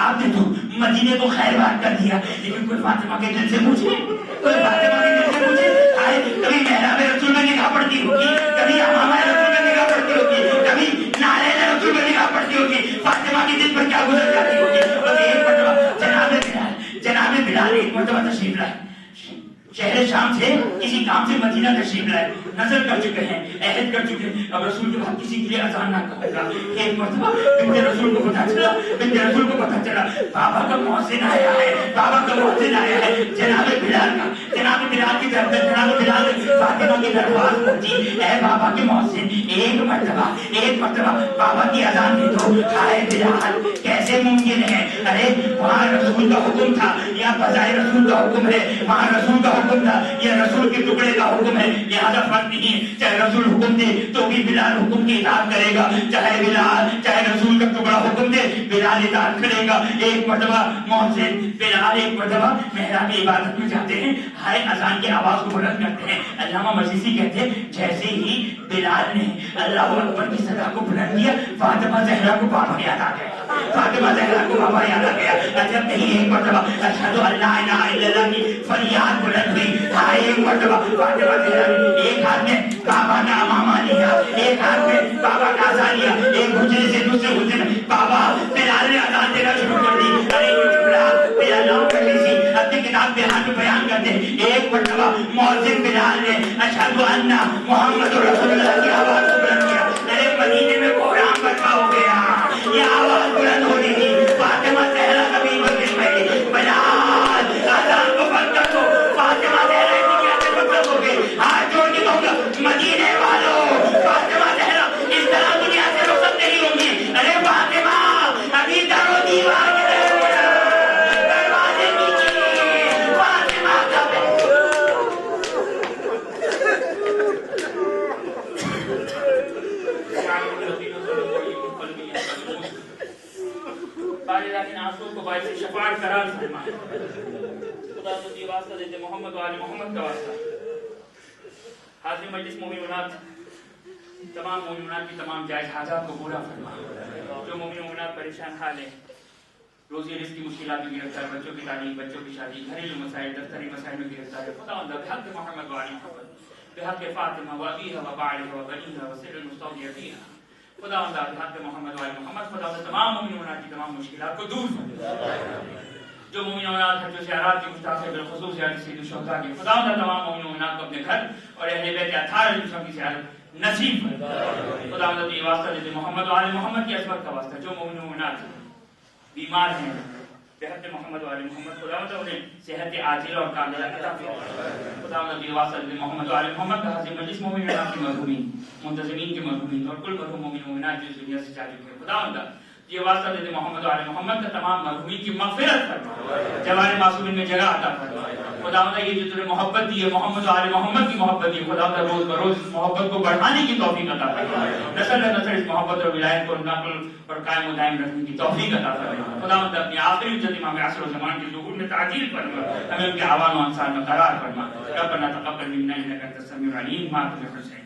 آپ نے تو مدینے کو خیر بات کر دیا، لیکن کوئی فاطمہ کے دل سے پوچھے، کوئی فاطمہ کے دل سے پوچھے. آئے کبھی محراب رسول میں نگاہ پڑتی ہوگی، کبھی امامہ رسول میں نگاہ پڑتی ہوگی، کبھی نالین رسول میں نگاہ پڑتی ہوگی، فاطمہ کے دل پر کیا گزر جاتی ہوگی. اور ایک مرتبہ جناب بلال ایک مرتبہ تشریف لائے، شہر شام سے کسی کام سے مدینہ تشریف لائے، نظر کر چکے ہیں، عہد کر چکے ہیں، اب رسول کے بعد کسی کے لیے اذان نہ کہوں گا. ایک مرتبہ بنت رسول کو پتا چلا بابا کا مؤذن آیا ہے، بابا کا مؤذن آیا ہے. جناب بلال کی طرف جناب بلال فاطمہ کی درخواست پہنچی، اے بابا کے مؤذن ایک مرتبہ بابا کی اذان دے دو. ہائے بلال کیسے ممکن ہے؟ ارے وہاں رسول کا حکم تھا، یا بظاہر رسول کا حکم ہے، وہاں رسول کا حکم تھا، یہ رسول کے ٹکڑے کا حکم ہے، لہذا فرق نہیں. چاہے رسول حکم دے تو بھی بلال حکم کی اطاعت کرے گا، چاہے رسول کا ٹکڑا حکم دے بلال اطاعت کرے گا. ایک مرتبہ محسن بلال ایک مرتبہ محراب عبادت میں جاتے ہیں، ہائے اذان کی آواز کو بلند کرتے ہیں. علامہ مجلسی کہتے ہیں جیسے ہی بلال نے اللہ اکبر کی صدا کو بلند کیا، فاطمہ زہرا کو بابا یاد آ گیا، فاطمہ زہرا کو بابا یاد آ گیا. جب نہیں ایک مرتبہ اشہد ان لا الہ الا اللہ کی فریاد بلند ہوئی. ہائے ایک مرتبہ فاطمہ زہرا نے ایک ہاتھ میں بابا کا امامہ لیا، ایک ہاتھ میں بابا کا عصا لیا، ایک حجرے سے دوسرے حجرے میں بابا بلال نے اذان دینا شروع کر دی. ارے بلال اپنی کتاب بہان میں بیان کرتے ہیں ایک مرتبہ مؤذن بلال نے اشہد ان محمد رسول اللہ کی آواز کو بلند کیا. ارے مدینے میں کوہرام برپا ہو گیا، یہ آواز بلند ہو رہی تھی. فاطمہ زہرا کبھی بکش میں بلال اذان کو بند کر دو. فاطمہ زہرا کی کیسے مطلب ہو گئے؟ ہاتھ جوڑ کے کہوں گا مدینے والوں فاطمہ زہرا اس طرح دنیا سے رخصت نہیں ہوں گی. ارے فاطمہ ابھی در و دیوار کے دروازے نیچے فاطمہ کا کو باعث شفاعت قرار فرمائے. خدا مجھے واسطہ دیتے محمد و آل محمد کا واسطہ. حاضر مجلس مومنات تمام مومنات کی تمام جائز حاجات کو پورا فرما. جو مومنات پریشان حال ہیں، روزی رزق کی مشکلات میں گرفتار، بچوں کی تعلیم، بچوں کی شادی، گھریلو مسائل، دفتری مسائل میں گرفتار ہے، خدا بحق محمد و آل محمد بحق فاطمہ و ابیہا و بعلہا و بنیہا و سر المستودع فیہا، خدا بحق محمد و آل محمد خدا تمام مومنات کی تمام مشکلات کو دور فرما. جو مومنات حج و زیارات کے مستحق بالخصوص زیارت سید الشہداء کی خدا تمام مومنات کو اپنے گھر اور اہل بیت اطہار کی زیارت نصیب فرما. خدا کی واسطہ دیتے محمد و آل محمد کی عظمت کا واسطہ. جو مومنات بیمار ہیں بحق محمد و آل محمد خدا انہیں صحت عاجلہ اور کاملہ عطا فرما. خدا کی واسطہ دیتے محمد و آل محمد کا حاضر مجلس مومنات کی مرحومین، منتظمین کے مرحومین اور کل مرحوم مومنات جو اس دنیا سے جا چکے ہیں، خدا یہ واسطہ دیتے محمد و آل محمد کا تمام مرحومین کی مغفرت فرما، جوان معصومین میں جگہ عطا فرما. خدا یہ جو تمہیں محبت دی ہے محمد و آل محمد کی محبت دی، خدا روز بروز اس محبت کو بڑھانے کی توفیق عطا فرما. نسل در نسل اس محبت اور ولایت کو نقل اور قائم و دائم رکھنے کی توفیق عطا فرما. خدا اپنی آخری حجت امام عصر و زمان کے ظہور میں تعجیل فرما، ہمیں ان کے اعوان و انصار میں قرار فرما. ربنا تقبل منا انک انت السمیع العلیم. ماتم حسین